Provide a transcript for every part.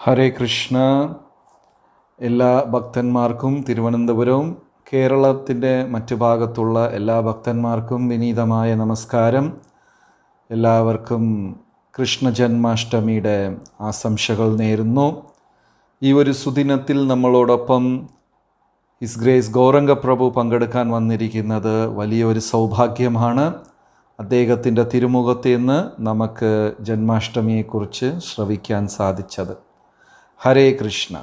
ഹരേ കൃഷ്ണ. എല്ലാ ഭക്തന്മാർക്കും തിരുവനന്തപുരവും കേരളത്തിൻ്റെ മറ്റു ഭാഗത്തുള്ള എല്ലാ ഭക്തന്മാർക്കും വിനീതമായ നമസ്കാരം. എല്ലാവർക്കും കൃഷ്ണ ജന്മാഷ്ടമിയുടെ ആശംസകൾ നേരുന്നു. ഈ ഒരു സുദിനത്തിൽ നമ്മളോടൊപ്പം ഹിസ് ഗ്രേസ് ഗൗരംഗ പ്രഭു പങ്കെടുക്കാൻ വന്നിരിക്കുന്നത് വലിയൊരു സൗഭാഗ്യമാണ്. അദ്ദേഹത്തിൻ്റെ തിരുമുഖത്ത് നിന്ന് നമുക്ക് ജന്മാഷ്ടമിയെക്കുറിച്ച് ശ്രവിക്കാൻ സാധിച്ചത്. Hare Krishna.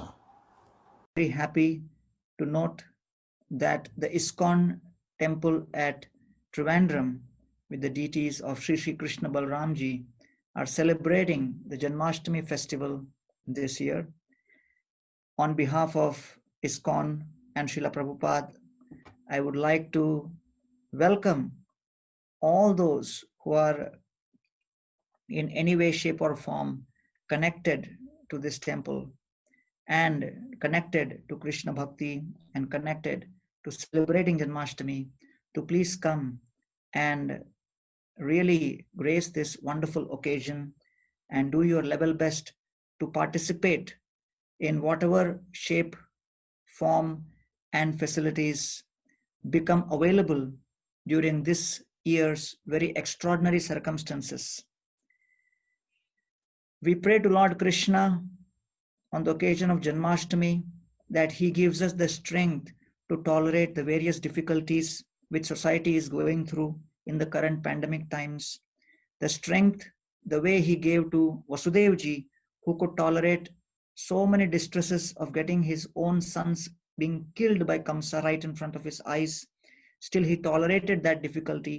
Very happy to note that the ISKCON temple at Trivandrum with the deities of Sri Sri Krishna Balramji are celebrating the Janmashtami festival this year. On behalf of ISKCON and Srila Prabhupada, I would like to welcome all those who are in any way, shape or form connected to this temple and connected to Krishna Bhakti and connected to celebrating Janmashtami to please come and really grace this wonderful occasion and do your level best to participate in whatever shape, form and facilities become available during this year's very extraordinary circumstances. We pray to Lord Krishna on the occasion of Janmashtami that he gives us the strength to tolerate the various difficulties which society is going through in the current pandemic times. The strength, the way he gave to Vasudevji, who could tolerate so many distresses of getting his own sons being killed by Kamsa right in front of his eyes. Still he tolerated that difficulty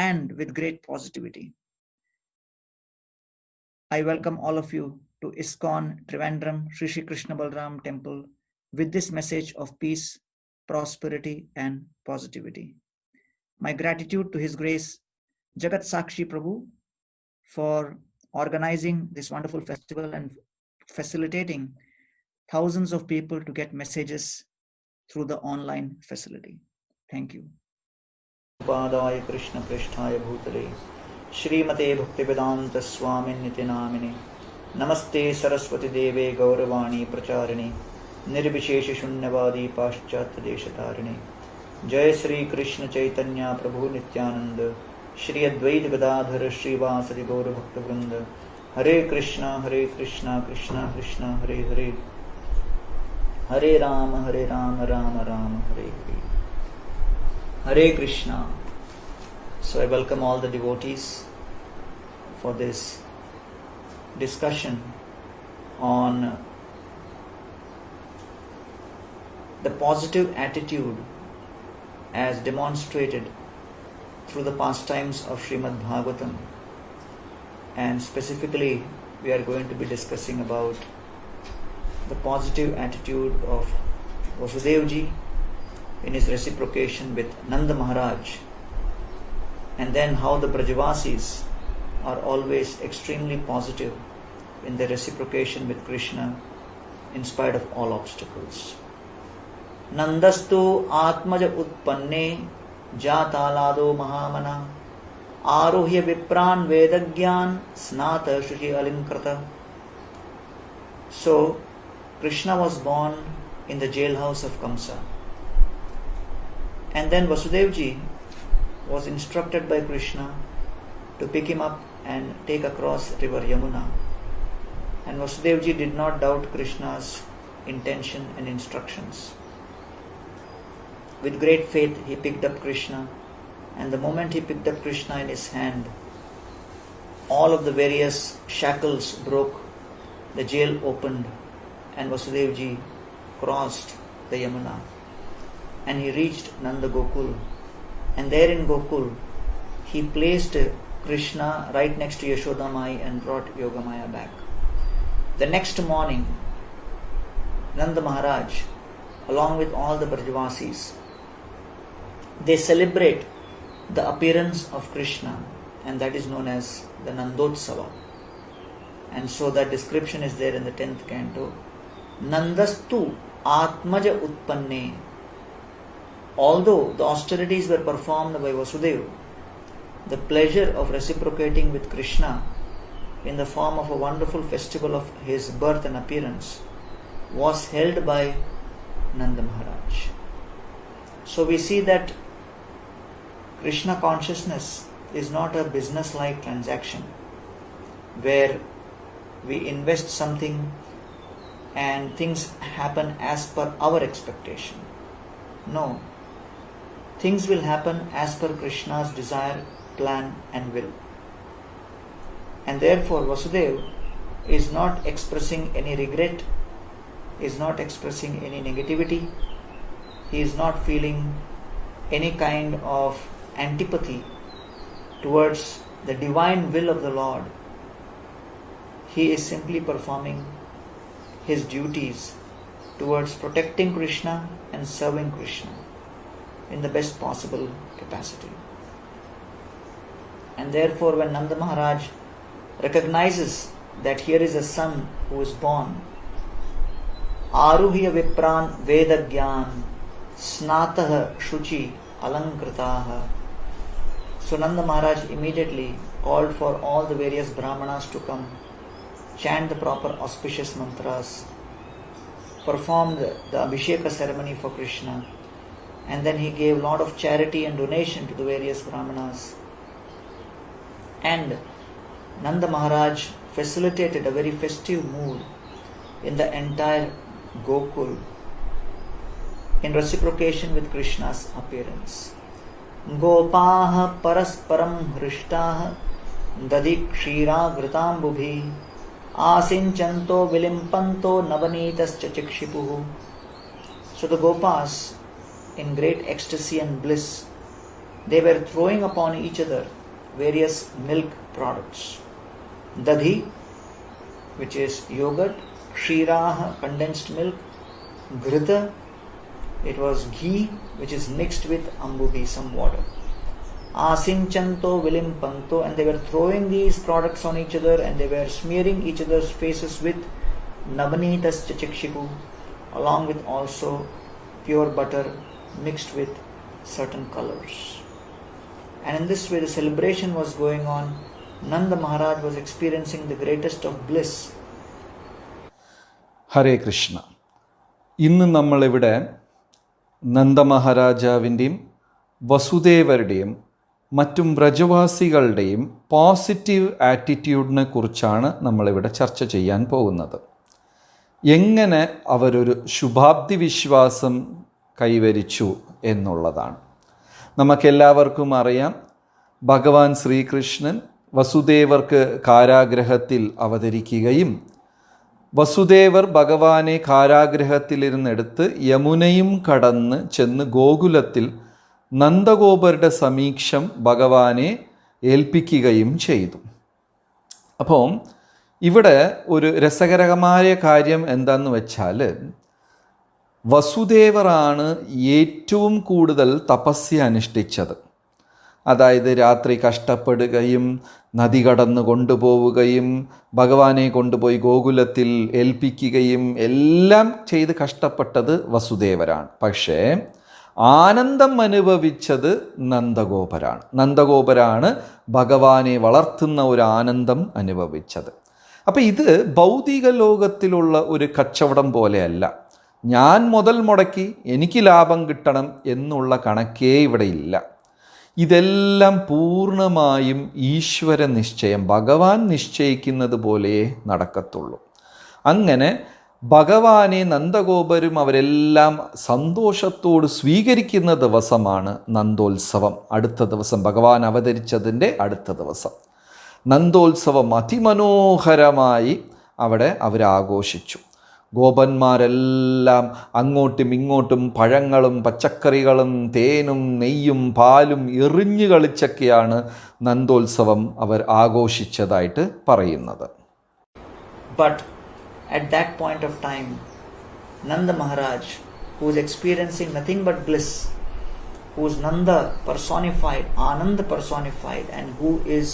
and with great positivity. I welcome all of you to ISKCON Trivandrum Sri Sri Krishna Balram Temple with this message of peace, prosperity and positivity. My gratitude to His Grace Jagat Sakshi Prabhu for organizing this wonderful festival and facilitating thousands of people to get messages through the online facility. Thank you. Padaya Krishna Pristhaya Bhutale Shrimate Bhaktivedanta Swaminithi Namine Namaste Saraswati Deve Gauravani Pracharine Nirvishesha Shunyavadi Paschatya Deshatarine Jai Sri Krishna Chaitanya Prabhu Nityananda Shri Advaita Gadadhara Srivasadi Gaura Bhakta Vrinda Hare Krishna Krishna Krishna Hare Hare Hare Rama Rama Rama Hare Hare Hare Krishna. So I welcome all the devotees for this discussion on the positive attitude as demonstrated through the pastimes of Srimad Bhagavatam, and specifically we are going to be discussing about the positive attitude of Vasudevji in his reciprocation with Nanda Maharaj, and then how the Brajavasis are always extremely positive in their reciprocation with Krishna in spite of all obstacles. Nandastu atmaja utpanne jatalado mahamana arohya vipran vedagyan snata shuchi alinkrata. So Krishna was born in the jailhouse of Kamsa, and then Vasudevji was instructed by Krishna to pick him up and take across river Yamuna. And Vasudevji did not doubt Krishna's intention and instructions. With great faith he picked up Krishna, and the moment he picked up Krishna in his hand, all of the various shackles broke, the jail opened, and Vasudevji crossed the Yamuna, and he reached Nanda Gokul. And there in Gokul, he placed Krishna right next to Yashoda Mai and brought Yogamaya back. The next morning, Nanda Maharaj, along with all the Brajavasis, they celebrate the appearance of Krishna, and that is known as the Nandotsava. And so that description is there in the 10th canto. Nandastu Atmaja Utpanne. Although the austerities were performed by Vasudeva, the pleasure of reciprocating with Krishna in the form of a wonderful festival of his birth and appearance was held by Nanda Maharaj. So we see that Krishna consciousness is not a business-like transaction where we invest something and things happen as per our expectation. No, things will happen as per Krishna's desire, plan and will. And therefore Vasudeva is not expressing any regret, is not expressing any negativity, he is not feeling any kind of antipathy towards the divine will of the Lord. He is simply performing his duties towards protecting Krishna and serving Krishna in the best possible capacity. And therefore when Nanda Maharaj recognizes that here is a son who is born, Aruhya Vipran Veda Gyan Snatah Shuchi Alankritaha. So Nanda Maharaj immediately called for all the various Brahmanas to come, chant the proper auspicious mantras, performed the Abhisheka ceremony for Krishna, and then he gave a lot of charity and donation to the various Brahmanas. And Nanda Maharaj facilitated a very festive mood in the entire Gokul in reciprocation with Krishna's appearance. Gopaha parasparam hrishtaha dadi kshira gritambubhi asinchanto vilimpanto navanitascha chikshipuhu. So the Gopas, in great ecstasy and bliss, they were throwing upon each other various milk products. Dadhi, which is yogurt, kshiraha, condensed milk, grita, it was ghee which is mixed with ambubi, some water. Asinchanto vilimpanto, and they were throwing these products on each other and they were smearing each other's faces with navanitas chachikshipu, along with also pure butter mixed with certain colors. And in this way the celebration was going on. Nanda Maharaj was experiencing the greatest of bliss. ഹരേ കൃഷ്ണ. ഇന്ന് നമ്മളിവിടെ നന്ദമഹാരാജാവിൻ്റെയും വസുദേവരുടെയും മറ്റും വ്രജവാസികളുടെയും positive ആറ്റിറ്റ്യൂഡിനെ കുറിച്ചാണ് നമ്മളിവിടെ ചർച്ച ചെയ്യാൻ പോകുന്നത്. എങ്ങനെ അവരൊരു ശുഭാപ്തി വിശ്വാസം കൈവരിച്ചു എന്നുള്ളതാണ്. നമുക്കെല്ലാവർക്കും അറിയാം, ഭഗവാൻ ശ്രീകൃഷ്ണൻ വസുദേവർക്ക് കാരാഗ്രഹത്തിൽ അവതരിക്കുകയും വസുദേവർ ഭഗവാനെ കാരാഗ്രഹത്തിലിരുന്നെടുത്ത് യമുനയും കടന്ന് ചെന്ന് ഗോകുലത്തിൽ നന്ദഗോപരുടെ സമീക്ഷം ഭഗവാനെ ഏൽപ്പിക്കുകയും ചെയ്തു. അപ്പോൾ ഇവിടെ ഒരു രസകരമായ കാര്യം എന്താണെന്ന് വെച്ചാൽ, വസുദേവറാണ് ഏറ്റവും കൂടുതൽ തപസ്യ അനുഷ്ഠിച്ചത്. അതായത് രാത്രി കഷ്ടപ്പെടുകയും നദി കടന്ന് കൊണ്ടുപോവുകയും ഭഗവാനെ കൊണ്ടുപോയി ഗോകുലത്തിൽ ഏൽപ്പിക്കുകയും എല്ലാം ചെയ്ത് കഷ്ടപ്പെട്ടത് വസുദേവരാണ്. പക്ഷേ ആനന്ദം അനുഭവിച്ചത് നന്ദഗോപരാണ്. നന്ദഗോപരാണ് ഭഗവാനെ വളർത്തുന്ന ഒരു ആനന്ദം അനുഭവിച്ചത്. അപ്പം ഇത് ഭൗതിക ലോകത്തിലുള്ള ഒരു കച്ചവടം പോലെയല്ല. ഞാൻ മുതൽ മുടക്കി എനിക്ക് ലാഭം കിട്ടണം എന്നുള്ള കണക്കേ ഇവിടെ ഇല്ല. ഇതെല്ലാം പൂർണ്ണമായും ഈശ്വര നിശ്ചയം, ഭഗവാൻ നിശ്ചയിക്കുന്നത് പോലെ നടക്കത്തുള്ളൂ. അങ്ങനെ ഭഗവാനെ നന്ദഗോപരും അവരെല്ലാം സന്തോഷത്തോട് സ്വീകരിക്കുന്ന ദിവസമാണ് നന്ദോത്സവം. അടുത്ത ദിവസം ഭഗവാൻ അവതരിച്ചതിൻ്റെ അടുത്ത ദിവസം നന്ദോത്സവം അതിമനോഹരമായി അവിടെ അവരാഘോഷിച്ചു. ഗോപന്മാരെല്ലാം അങ്ങോട്ടും ഇങ്ങോട്ടും പഴങ്ങളും പച്ചക്കറികളും തേനും നെയ്യും പാലും എറിഞ്ഞു കളിച്ചൊക്കെയാണ് നന്ദോത്സവം അവർ ആഘോഷിച്ചതായിട്ട് പറയുന്നത്. But at that point of time, Nanda Maharaj, who is experiencing nothing but bliss, who is Nanda personified, Ananda personified, and who is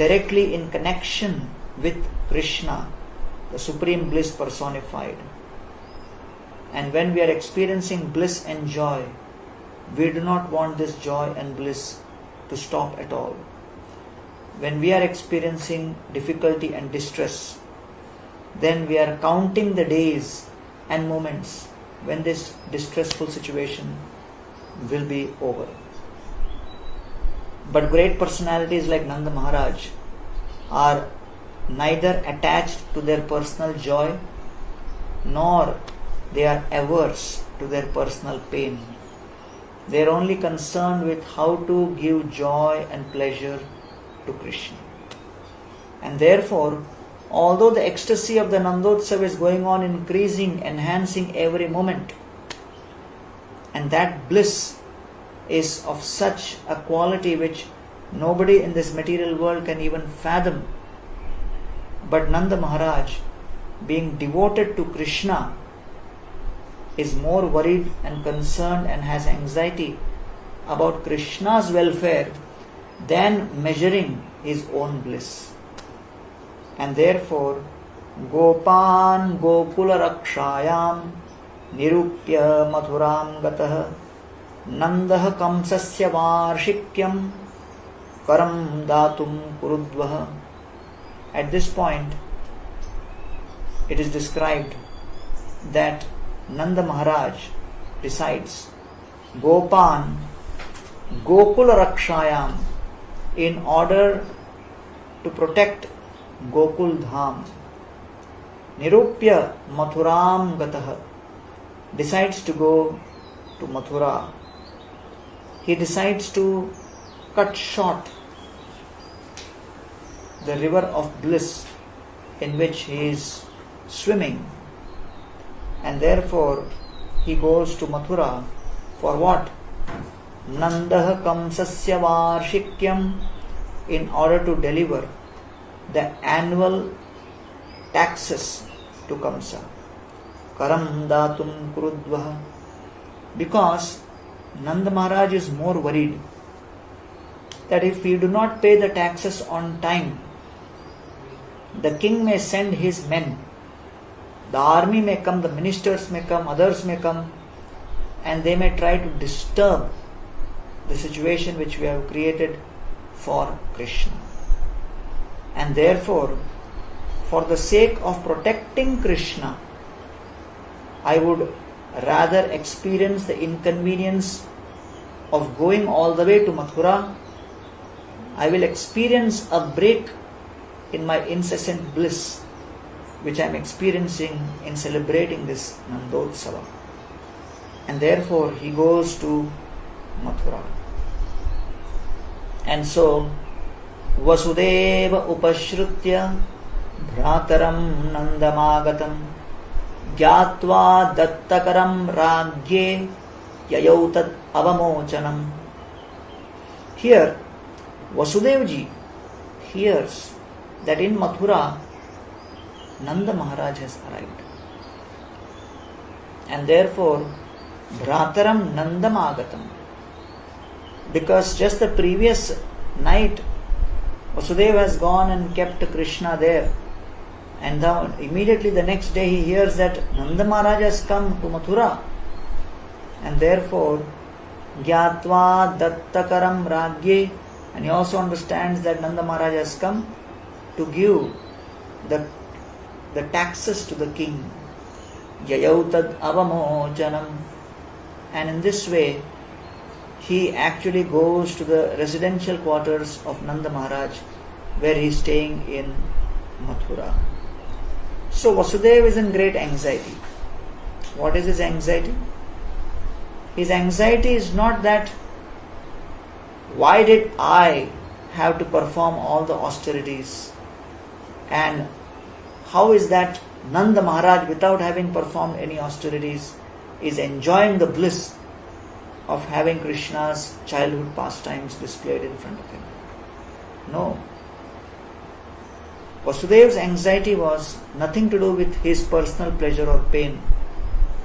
directly in connection with Krishna, the supreme bliss personified. And when we are experiencing bliss and joy, we do not want this joy and bliss to stop at all. when we are experiencing difficulty and distress, then we are counting the days and moments when this distressful situation will be over. But great personalities like Nanda Maharaj are neither attached to their personal joy nor they are averse to their personal pain. They are only concerned with how to give joy and pleasure to Krishna. And therefore, although the ecstasy of the Nandotsav is going on, increasing, enhancing every moment, and that bliss is of such a quality which nobody in this material world can even fathom, but Nanda Maharaj, being devoted to Krishna, is more worried and concerned and has anxiety about Krishna's welfare than measuring his own bliss. And therefore, Gopan Gokula Rakshayam Nirupya Mathuram Gatah Nandah Kamsasya Varshikyam Karam Datum Kurudvaha. At this point, it is described that Nanda Maharaj decides Gopan Gokula Rakshayam in order to protect Gokul Dham. Nirupya Mathuram Gatah, decides to go to Mathura. He decides to cut short the river of bliss in which he is swimming, and therefore he goes to Mathura for what? Nandah Kamsasya Varshikyam, in order to deliver the annual taxes to Kamsa. Karam Datum Kurudvaha. Because Nanda Maharaj is more worried that if we do not pay the taxes on time, the king may send his men, the army may come, the ministers may come, others may come, and they may try to disturb the situation which we have created for Krishna. And therefore, for the sake of protecting Krishna, I would rather experience the inconvenience of going all the way to Mathura. I will experience a break in my incessant bliss which I am experiencing in celebrating this Nandotsava. And therefore he goes to Mathura. And so Vasudeva Upashrutya Bhrataram Nandamagatam Gyatva Dattakaram Ragye Yayautat Avamochanam. Here Vasudevji hears that in Mathura Nanda Maharaj has arrived, and therefore Bhrataram Nandamagatam, because just the previous night Vasudeva has gone and kept Krishna there, and now immediately the next day he hears that Nanda Maharaj has come to Mathura, and therefore Gyatva Dattakaram Ragye, and he also understands that Nanda Maharaj has come to give the taxes to the king. Yayautad Avamochanam. And in this way he actually goes to the residential quarters of Nanda Maharaj, where he is staying in Mathura. So Vasudeva is in great anxiety. What is his anxiety? His anxiety is not that why did I have to perform all the austerities, and how is that Nanda Maharaj, without having performed any austerities, is enjoying the bliss of having Krishna's childhood pastimes displayed in front of him. No. Vasudeva's anxiety was nothing to do with his personal pleasure or pain.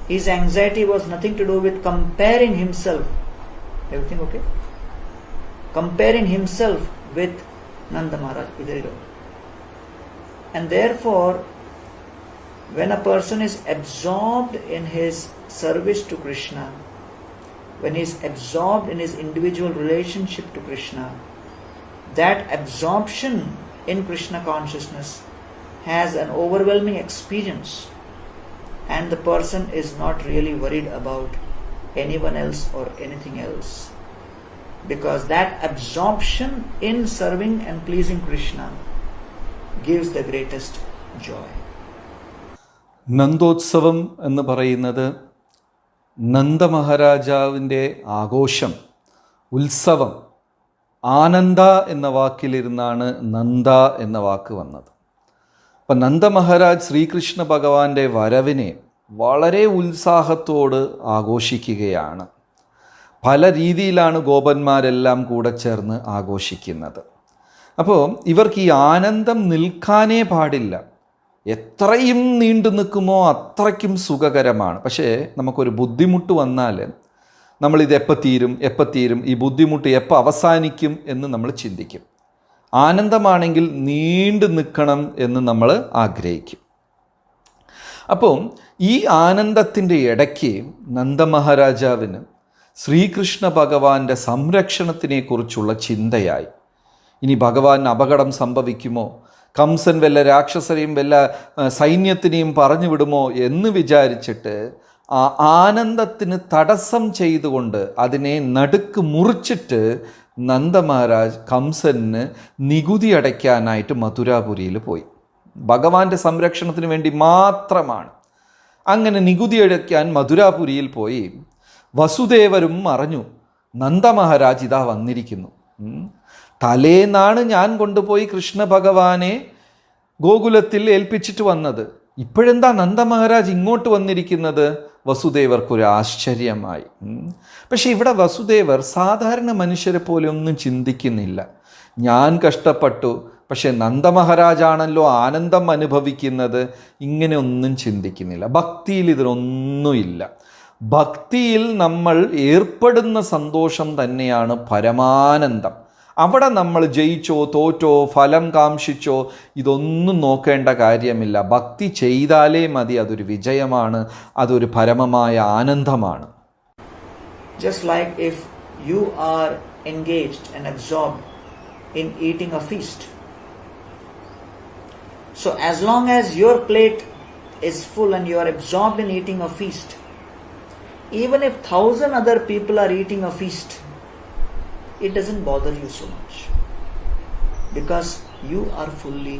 His anxiety was nothing to do with comparing himself. Everything okay? Comparing himself with Nanda Maharaj. And therefore, when a person is absorbed in his service to Krishna, when he is absorbed in his individual relationship to Krishna, that absorption in Krishna consciousness has an overwhelming experience, and the person is not really worried about anyone else or anything else, because that absorption in serving and pleasing Krishna gives the greatest joy. നന്ദോത്സവം എന്ന് പറയുന്നത് നന്ദമഹാരാജാവിൻ്റെ ആഘോഷം, ഉത്സവം. ആനന്ദ എന്ന വാക്കിലിരുന്നാണ് നന്ദ എന്ന വാക്ക് വന്നത്. അപ്പം നന്ദമഹാരാജ് ശ്രീകൃഷ്ണ ഭഗവാന്റെ വരവിനെ വളരെ ഉത്സാഹത്തോട് ആഘോഷിക്കുകയാണ്. പല രീതിയിലാണ് ഗോപന്മാരെല്ലാം കൂടെ ചേർന്ന് ആഘോഷിക്കുന്നത്. അപ്പോൾ ഇവർക്ക് ഈ ആനന്ദം നിൽക്കാനേ പാടില്ല. എത്രയും നീണ്ടു നിൽക്കുമോ അത്രയ്ക്കും സുഖകരമാണ്. പക്ഷേ നമുക്കൊരു ബുദ്ധിമുട്ട് വന്നാൽ നമ്മളിത് എപ്പോൾ തീരും, ഈ ബുദ്ധിമുട്ട് എപ്പോൾ അവസാനിക്കും എന്ന് നമ്മൾ ചിന്തിക്കും. ആനന്ദമാണെങ്കിൽ നീണ്ടു നിൽക്കണം എന്ന് നമ്മൾ ആഗ്രഹിക്കും. അപ്പോൾ ഈ ആനന്ദത്തിൻ്റെ ഇടയ്ക്ക് നന്ദമഹാരാജാവിന് ശ്രീകൃഷ്ണ ഭഗവാന്റെ സംരക്ഷണത്തിനെക്കുറിച്ചുള്ള ചിന്തയായി. ഇനി ഭഗവാൻ അപകടം സംഭവിക്കുമോ, കംസൻ വല്ല രാക്ഷസരെയും വല്ല സൈന്യത്തിനെയും പറഞ്ഞു വിടുമോ എന്ന് വിചാരിച്ചിട്ട് ആ ആനന്ദത്തിന് തടസ്സം ചെയ്തുകൊണ്ട് അതിനെ നടുക്ക് മുറിച്ചിട്ട് നന്ദമഹാരാജ് കംസന് നികുതി അടയ്ക്കാനായിട്ട് മഥുരാപുരിയിൽ പോയി. ഭഗവാന്റെ സംരക്ഷണത്തിന് വേണ്ടി മാത്രമാണ്. അങ്ങനെ നികുതി അടയ്ക്കാൻ മഥുരാപുരിയിൽ പോയി. വസുദേവരും അറിഞ്ഞു, നന്ദമഹാരാജ് ഇതാ വന്നിരിക്കുന്നു. തലേന്നാണ് ഞാൻ കൊണ്ടുപോയി കൃഷ്ണ ഭഗവാനെ ഗോകുലത്തിൽ ഏൽപ്പിച്ചിട്ട് വന്നത്. ഇപ്പോഴെന്താ നന്ദമഹാരാജ് ഇങ്ങോട്ട് വന്നിരിക്കുന്നത്? വസുദേവർക്കൊരു ആശ്ചര്യമായി. പക്ഷെ ഇവിടെ വസുദേവർ സാധാരണ മനുഷ്യരെ പോലെ ഒന്നും ചിന്തിക്കുന്നില്ല. ഞാൻ കഷ്ടപ്പെട്ടു, പക്ഷെ നന്ദമഹാരാജാണല്ലോ ആനന്ദം അനുഭവിക്കുന്നത്, ഇങ്ങനെ ഒന്നും ചിന്തിക്കുന്നില്ല. ഭക്തിയിൽ ഇതിനൊന്നുമില്ല. ഭക്തിയിൽ നമ്മൾ ഏർപ്പെടുന്ന സന്തോഷം തന്നെയാണ് പരമാനന്ദം. അവിടെ നമ്മൾ ജയിച്ചോ തോറ്റോ ഫലം കാംക്ഷിച്ചോ ഇതൊന്നും നോക്കേണ്ട കാര്യമില്ല. ഭക്തി ചെയ്താലേ മതി, അതൊരു വിജയമാണ്, അതൊരു പരമമായ ആനന്ദമാണ്. Just like if you are engaged and absorbed in eating a feast, so as long as your plate is full and you are absorbed in eating a feast, even if 1,000 other people are eating a feast, it doesn't bother you so much, because you are fully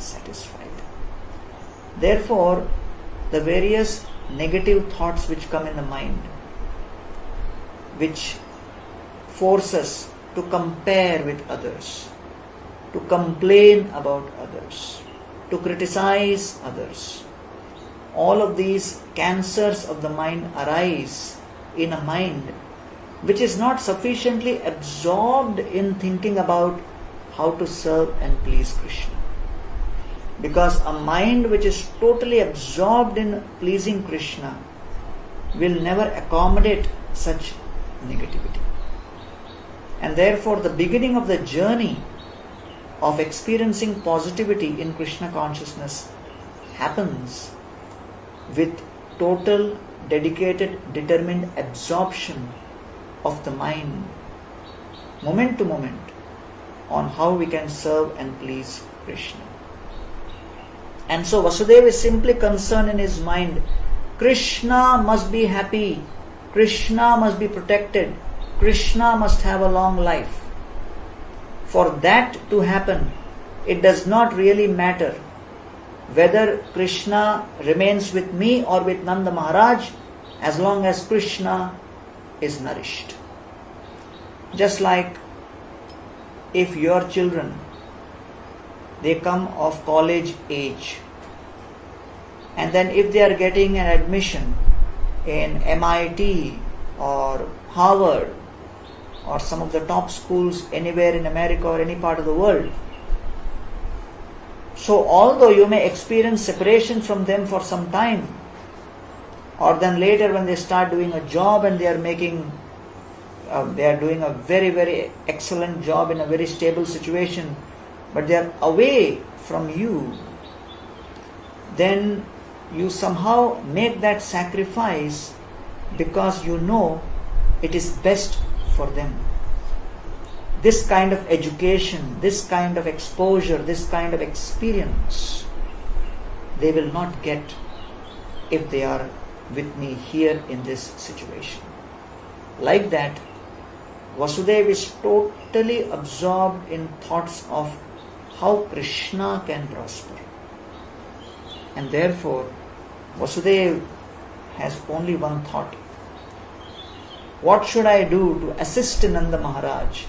satisfied. Therefore, the various negative thoughts which come in the mind, which force us to compare with others, to complain about others, to criticize others, all of these cancers of the mind arise in a mind which is not sufficiently absorbed in thinking about how to serve and please Krishna. Because a mind which is totally absorbed in pleasing Krishna will never accommodate such negativity. And therefore the beginning of the journey of experiencing positivity in Krishna consciousness happens with total, dedicated, determined absorption of the mind, moment to moment, on how we can serve and please Krishna. And so Vasudeva is simply concerned in his mind, Krishna must be happy, Krishna must be protected, Krishna must have a long life. For that to happen, it does not really matter whether Krishna remains with me or with Nanda Maharaj, as long as Krishna is nourished. Just like if your children, they come of college age, and then if they are getting an admission in MIT or Harvard or some of the top schools anywhere in America or any part of the world, so although you may experience separation from them for some time, or then later when they start doing a job and they are doing a very, very excellent job in a very stable situation, but they are away from you, then you somehow make that sacrifice because you know it is best for them. this kind of education, this kind of exposure, this kind of experience, they will not get if they are with me here in this situation. Like that, Vasudeva is totally absorbed in thoughts of how Krishna can prosper. And therefore, Vasudeva has only one thought. What should I do to assist Nanda Maharaj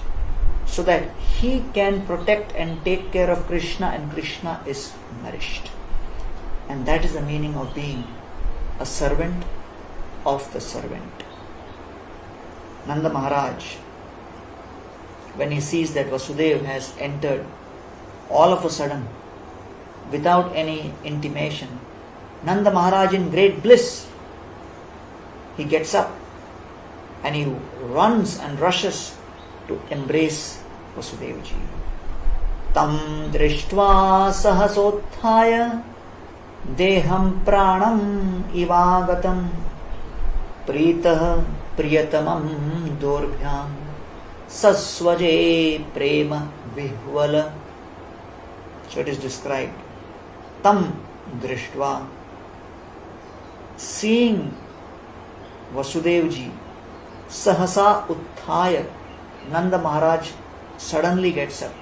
so that he can protect and take care of Krishna and Krishna is nourished? And that is the meaning of being a servant of the servant. Nanda Maharaj, when he sees that Vasudeva has entered all of a sudden without any intimation, Nanda Maharaj in great bliss, he gets up and he runs and rushes to embrace Vasudeva ji. Tam drishtva sahasothaya deham pranam ivagatam pritah priyatamam dorbhyam saswaje prema vihvala. So it is described. Tam drishtva, seeing Vasudeva ji, sahasa utthaya, Nanda Maharaj suddenly gets up.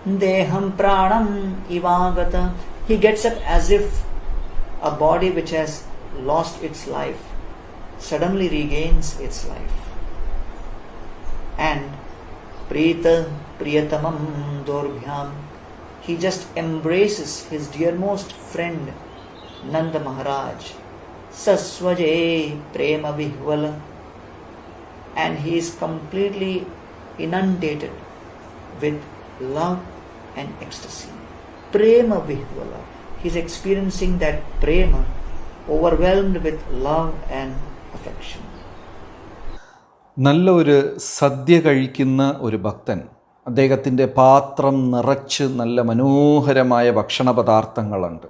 Deham pranam ivagata, he gets up as if a body which has lost its life suddenly regains its life. And prita priyatamam dorbhyam, he just embraces his dearmost friend Nanda Maharaj. Saswaje prema vihvala, and he is completely inundated with love and ecstasy. Prema vihvala, he is experiencing that prema, overwhelmed with love and affection. നല്ല ഒരു സദ്യ കഴിക്കുന്ന ഒരു ഭക്തൻ, അദ്ദേഹത്തിൻ്റെ പാത്രം നിറച്ച് നല്ല മനോഹരമായ ഭക്ഷണ പദാർത്ഥങ്ങളുണ്ട്,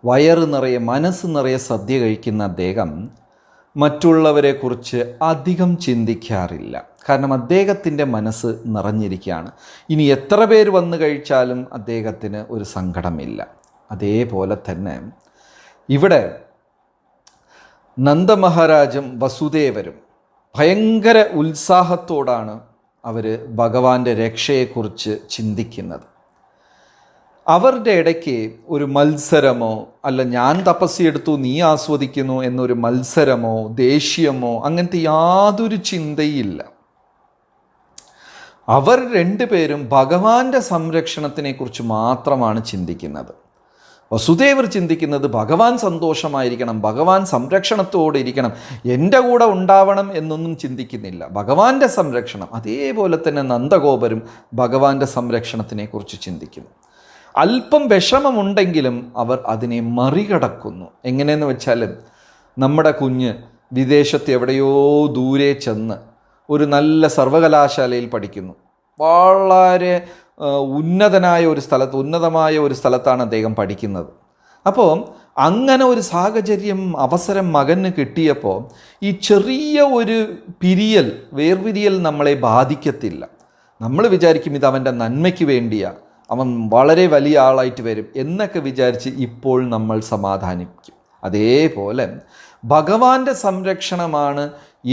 വയറ് നിറയെ മനസ്സ് നിറയെ സദ്യ കഴിക്കുന്ന അദ്ദേഹം മറ്റുള്ളവരെക്കുറിച്ച് അധികം ചിന്തിക്കാറില്ല. കാരണം അദ്ദേഹത്തിൻ്റെ മനസ്സ് നിറഞ്ഞിരിക്കുകയാണ്. ഇനി എത്ര പേര് വന്നു കഴിച്ചാലും അദ്ദേഹത്തിന് ഒരു സങ്കടമില്ല. അതേപോലെ തന്നെ ഇവിടെ നന്ദമഹാരാജും വസുദേവരും ഭയങ്കര ഉത്സാഹത്തോടാണ് അവർ ഭഗവാന്റെ രക്ഷയെക്കുറിച്ച് ചിന്തിക്കുന്നത്. അവരുടെ ഇടയ്ക്ക് ഒരു മത്സരമോ അല്ല ഞാൻ തപസ്സെടുത്തു നീ ആസ്വദിക്കുന്നു എന്നൊരു മത്സരമോ ദേഷ്യമോ അങ്ങനത്തെ യാതൊരു ചിന്തയില്ല. അവർ രണ്ടുപേരും ഭഗവാന്റെ സംരക്ഷണത്തിനെക്കുറിച്ച് മാത്രമാണ് ചിന്തിക്കുന്നത്. വസുദേവർ ചിന്തിക്കുന്നത് ഭഗവാൻ സന്തോഷമായിരിക്കണം, ഭഗവാൻ സംരക്ഷണത്തോടെ ഇരിക്കണം, എൻ്റെ കൂടെ ഉണ്ടാവണം എന്നൊന്നും ചിന്തിക്കുന്നില്ല. ഭഗവാന്റെ സംരക്ഷണം. അതേപോലെ തന്നെ നന്ദഗോപരും ഭഗവാന്റെ സംരക്ഷണത്തിനെക്കുറിച്ച് ചിന്തിക്കുന്നു. അല്പം വിഷമമുണ്ടെങ്കിലും അവർ അതിനെ മറികടക്കുന്നു. എങ്ങനെയെന്ന് വെച്ചാൽ നമ്മുടെ കുഞ്ഞ് വിദേശത്ത് എവിടെയോ ദൂരെ ചെന്ന് ഒരു നല്ല സർവകലാശാലയിൽ പഠിക്കുന്നു. വളരെ ഉന്നതമായ ഒരു സ്ഥലത്താണ് അദ്ദേഹം പഠിക്കുന്നത്. അപ്പോൾ അങ്ങനെ ഒരു സാഹചര്യം അവസരം മകന് കിട്ടിയപ്പോൾ ഈ ചെറിയ ഒരു വേർപിരിയൽ നമ്മളെ ബാധിക്കത്തില്ല. നമ്മൾ വിചാരിക്കും ഇത് അവൻ്റെ നന്മയ്ക്ക് വേണ്ടിയാണ്, അവൻ വളരെ വലിയ ആളായിട്ട് വരും എന്നൊക്കെ വിചാരിച്ച് ഇപ്പോൾ നമ്മൾ സമാധാനിക്കും. അതേപോലെ ഭഗവാന്റെ സംരക്ഷണമാണ്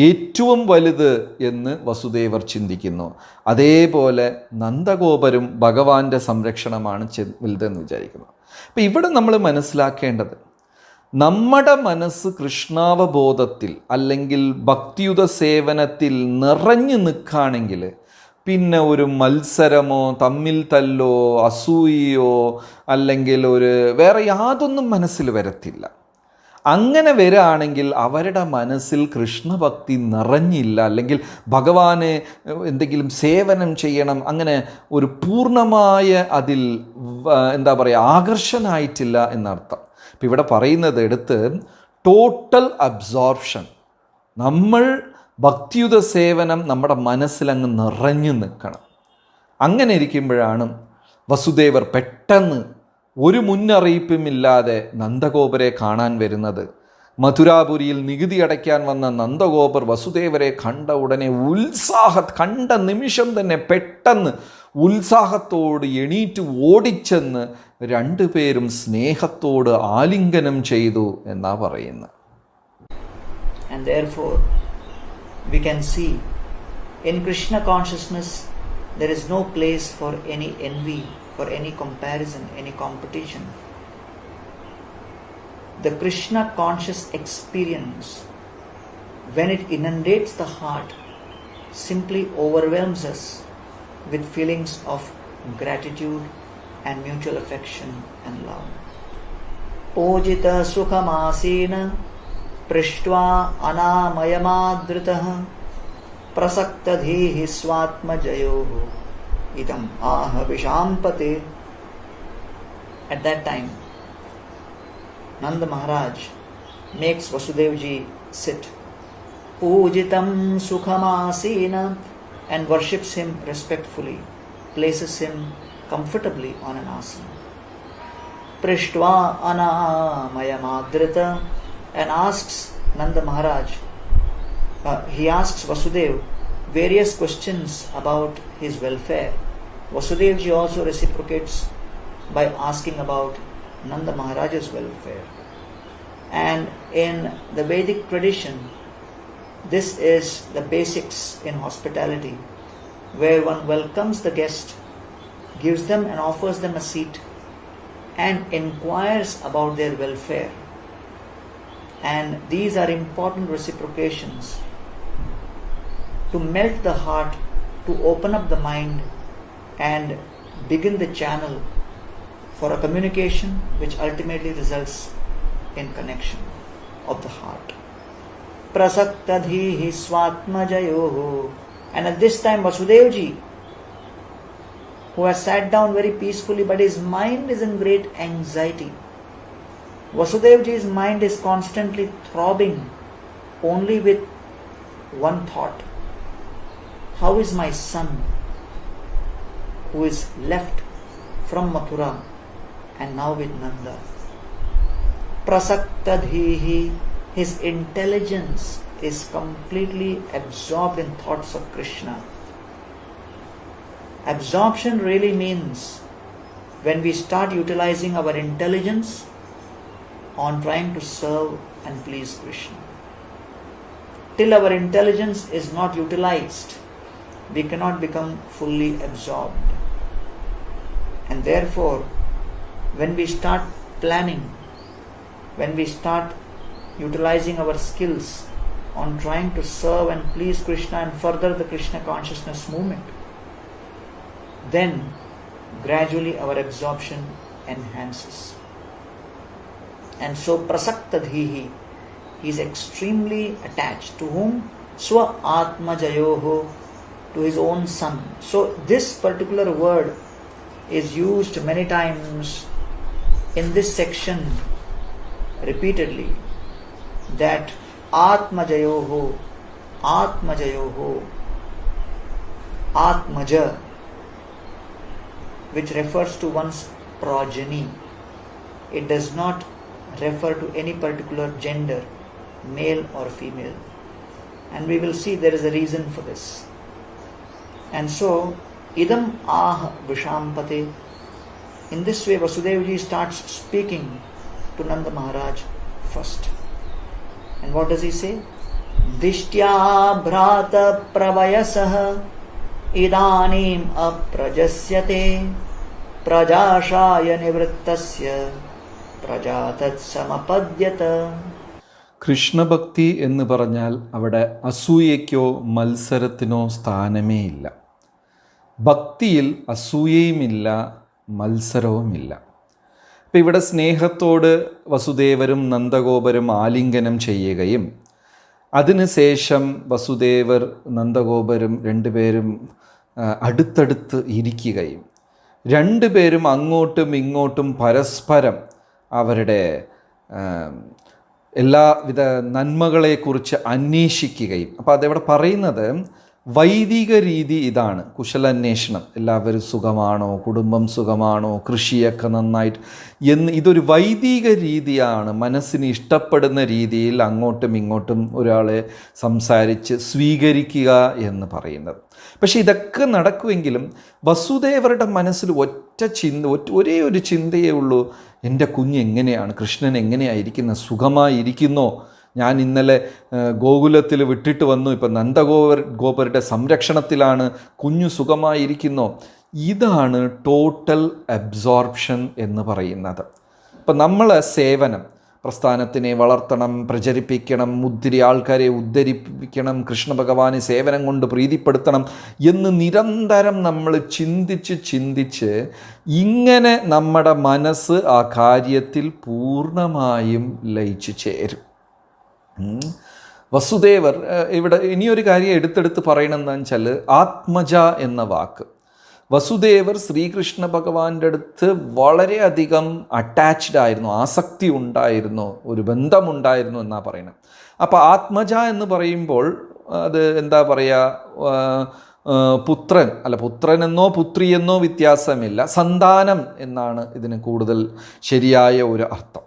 ഏറ്റവും വലുത് എന്ന് വസുദേവർ ചിന്തിക്കുന്നു. അതേപോലെ നന്ദഗോപരും ഭഗവാന്റെ സംരക്ഷണമാണ് വലുതെന്ന് വിചാരിക്കുന്നു. അപ്പം ഇവിടെ നമ്മൾ മനസ്സിലാക്കേണ്ടത്, നമ്മുടെ മനസ്സ് കൃഷ്ണാവബോധത്തിൽ അല്ലെങ്കിൽ ഭക്തിയുത സേവനത്തിൽ നിറഞ്ഞു നിൽക്കുകയാണെങ്കിൽ പിന്നെ ഒരു മത്സരമോ തമ്മിൽ തല്ലോ അസൂയയോ അല്ലെങ്കിൽ വേറെ യാതൊന്നും മനസ്സിൽ വരത്തില്ല. അങ്ങനെ വരികയാണെങ്കിൽ അവരുടെ മനസ്സിൽ കൃഷ്ണഭക്തി നിറഞ്ഞില്ല, അല്ലെങ്കിൽ ഭഗവാന് എന്തെങ്കിലും സേവനം ചെയ്യണം അങ്ങനെ ഒരു പൂർണ്ണമായ അതിൽ ആകർഷനായിട്ടില്ല എന്നർത്ഥം. ഇപ്പം ഇവിടെ പറയുന്നത് എടുത്ത് ടോട്ടൽ അബ്സോർപ്ഷൻ, നമ്മൾ ഭക്തിയുത സേവനം നമ്മുടെ മനസ്സിലങ്ങ് നിറഞ്ഞു നിൽക്കണം. അങ്ങനെ ഇരിക്കുമ്പോഴാണ് വസുദേവർ പെട്ടെന്ന് ഒരു മുന്നറിയിപ്പുമില്ലാതെ നന്ദഗോപരെ കാണാൻ വരുന്നത്. മഥുരാപുരിയിൽ നികുതി അടയ്ക്കാൻ വന്ന നന്ദഗോപർ വസുദേവരെ കണ്ട ഉടനെ കണ്ട നിമിഷം തന്നെ പെട്ടെന്ന് ഉത്സാഹത്തോട് എണീറ്റ് ഓടിച്ചെന്ന് രണ്ടുപേരും സ്നേഹത്തോട് ആലിംഗനം ചെയ്തു എന്നാ പറയുന്നത്. And therefore, we can see in Krishna consciousness there is no place for any envy, for any comparison, any competition. The Krishna conscious experience, when it inundates the heart, simply overwhelms us with feelings of gratitude and mutual affection and love. Ojita sukhamasena prishtva anamayamaadritah prasaktadhihi swatmajayoh idam aha vishampate. At that time, Nanda Maharaj makes Vasudevji sit pujitam sukhamasena and worships him respectfully, places him comfortably on an asana. Prishtva anamayamaadrita, and asks Nanda Maharaj, he asks Vasudev various questions about his welfare. Vasudevji also reciprocates by asking about Nanda Maharaj's welfare. And in the Vedic tradition, this is the basics in hospitality, where one welcomes the guest, gives them and offers them a seat, and inquires about their welfare. And these are important reciprocations to melt the heart, to open up the mind and begin the channel for a communication which ultimately results in connection of the heart. Prasaktadhihi swatmajayoh. And at this time Vasudevji, who has sat down very peacefully, but his mind is in great anxiety. Vasudevji's mind is constantly throbbing only with one thought: how is my son, who is left from Mathura and now with Nanda? Prasaktadhihi, his intelligence is completely absorbed in thoughts of Krishna. Absorption really means when we start utilizing our intelligence on trying to serve and please Krishna. Till our intelligence is not utilized, we cannot become fully absorbed. And therefore, when we start planning, when we start utilizing our skills on trying to serve and please Krishna and further the Krishna consciousness movement, then gradually our absorption enhances. And so prasaktadhihi, he is extremely attached to whom? Swa atmajayoh, to his own son. So this particular word is used many times in this section repeatedly, that atmajayoh, atmaja, which refers to one's progeny. It does not refer to any particular gender, male or female. And we will see there is a reason for this. And so, idam ah vishampate. In this way, Vasudevji starts speaking to Nanda Maharaj first. And what does he say? Dishtya bhrata pravayasah idanim aprajasyate prajashaya nivrittasya prajatat samapadyata. കൃഷ്ണഭക്തി എന്ന് പറഞ്ഞാൽ അവിടെ അസൂയയ്ക്കോ മത്സരത്തിനോ സ്ഥാനമേ ഇല്ല. ഭക്തിയിൽ അസൂയയുമില്ല, മത്സരവുമില്ല. അപ്പം ഇവിടെ സ്നേഹത്തോട് വസുദേവരും നന്ദഗോപരും ആലിംഗനം ചെയ്യുകയും അതിനുശേഷം വസുദേവർ നന്ദഗോപരും രണ്ടുപേരും അടുത്തടുത്ത് ഇരിക്കുകയും രണ്ടുപേരും അങ്ങോട്ടും ഇങ്ങോട്ടും പരസ്പരം അവരുടെ എല്ലാവിധ നന്മകളെക്കുറിച്ച് അന്വേഷിക്കുകയും. അപ്പോൾ അതെവിടെ പറയുന്നത്, വൈദിക രീതി ഇതാണ്, കുശലാന്വേഷണം. എല്ലാവരും സുഖമാണോ, കുടുംബം സുഖമാണോ, കൃഷിയൊക്കെ നന്നായിട്ട് ഇതൊരു വൈദിക രീതിയാണ്. മനസ്സിന് ഇഷ്ടപ്പെടുന്ന രീതിയിൽ അങ്ങോട്ടും ഇങ്ങോട്ടും ഒരാളെ സംസാരിച്ച് സ്വീകരിക്കുക എന്ന് പറയുന്നത്. പക്ഷേ ഇതൊക്കെ നടക്കുമെങ്കിലും വസുദേവരുടെ മനസ്സിൽ ഒരേ ഒരു ചിന്തയേ ഉള്ളൂ, എൻ്റെ കുഞ്ഞ് എങ്ങനെയാണ്, കൃഷ്ണൻ എങ്ങനെയായിരിക്കുന്നത്, സുഖമായിരിക്കുന്നോ, ഞാൻ ഇന്നലെ ഗോകുലത്തിൽ വിട്ടിട്ട് വന്നു, ഇപ്പം നന്ദഗോപരുടെ സംരക്ഷണത്തിലാണ്, കുഞ്ഞു സുഖമായിരിക്കുന്നോ. ഇതാണ് ടോട്ടൽ അബ്സോർപ്ഷൻ എന്ന് പറയുന്നത്. ഇപ്പം നമ്മൾ സേവനം, പ്രസ്ഥാനത്തിനെ വളർത്തണം, പ്രചരിപ്പിക്കണം, ആൾക്കാരെ ഉദ്ധരിപ്പിക്കണം, കൃഷ്ണ ഭഗവാനെ സേവനം കൊണ്ട് പ്രീതിപ്പെടുത്തണം എന്ന് നിരന്തരം നമ്മൾ ചിന്തിച്ച് ഇങ്ങനെ നമ്മുടെ മനസ്സ് ആ കാര്യത്തിൽ പൂർണ്ണമായും ലയിച്ചു ചേരും. വസുദേവർ ഇവിടെ ഇനിയൊരു കാര്യം എടുത്തെടുത്ത് പറയണമെന്ന് വെച്ചാൽ ആത്മജ എന്ന വാക്ക്. വസുദേവർ ശ്രീകൃഷ്ണ ഭഗവാന്റെ അടുത്ത് വളരെയധികം അറ്റാച്ച്ഡ് ആയിരുന്നു, ആസക്തി ഉണ്ടായിരുന്നു, ഒരു ബന്ധമുണ്ടായിരുന്നു എന്നാണ് പറയുന്നത്. അപ്പോൾ ആത്മജ എന്ന് പറയുമ്പോൾ അത് എന്താ പറയുക, പുത്രനെന്നോ പുത്രിയെന്നോ വ്യത്യാസമില്ല, സന്താനം എന്നാണ് ഇതിന് കൂടുതൽ ശരിയായ ഒരു അർത്ഥം.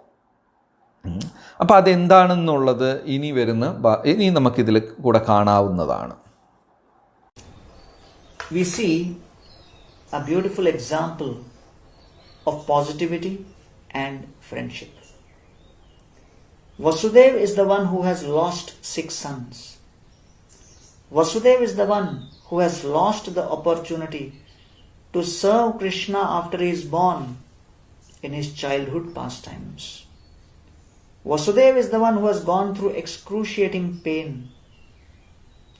അപ്പോൾ അതെന്താണെന്നുള്ളത് ഇനി നമുക്കിതിൽ കൂടെ കാണാവുന്നതാണ്. We see a beautiful example of positivity and friendship. Vasudeva is the one who has lost 6 sons. Vasudeva is the one who has lost the opportunity to serve Krishna after he is born in his childhood pastimes. Vasudeva is the one who has gone through excruciating pain.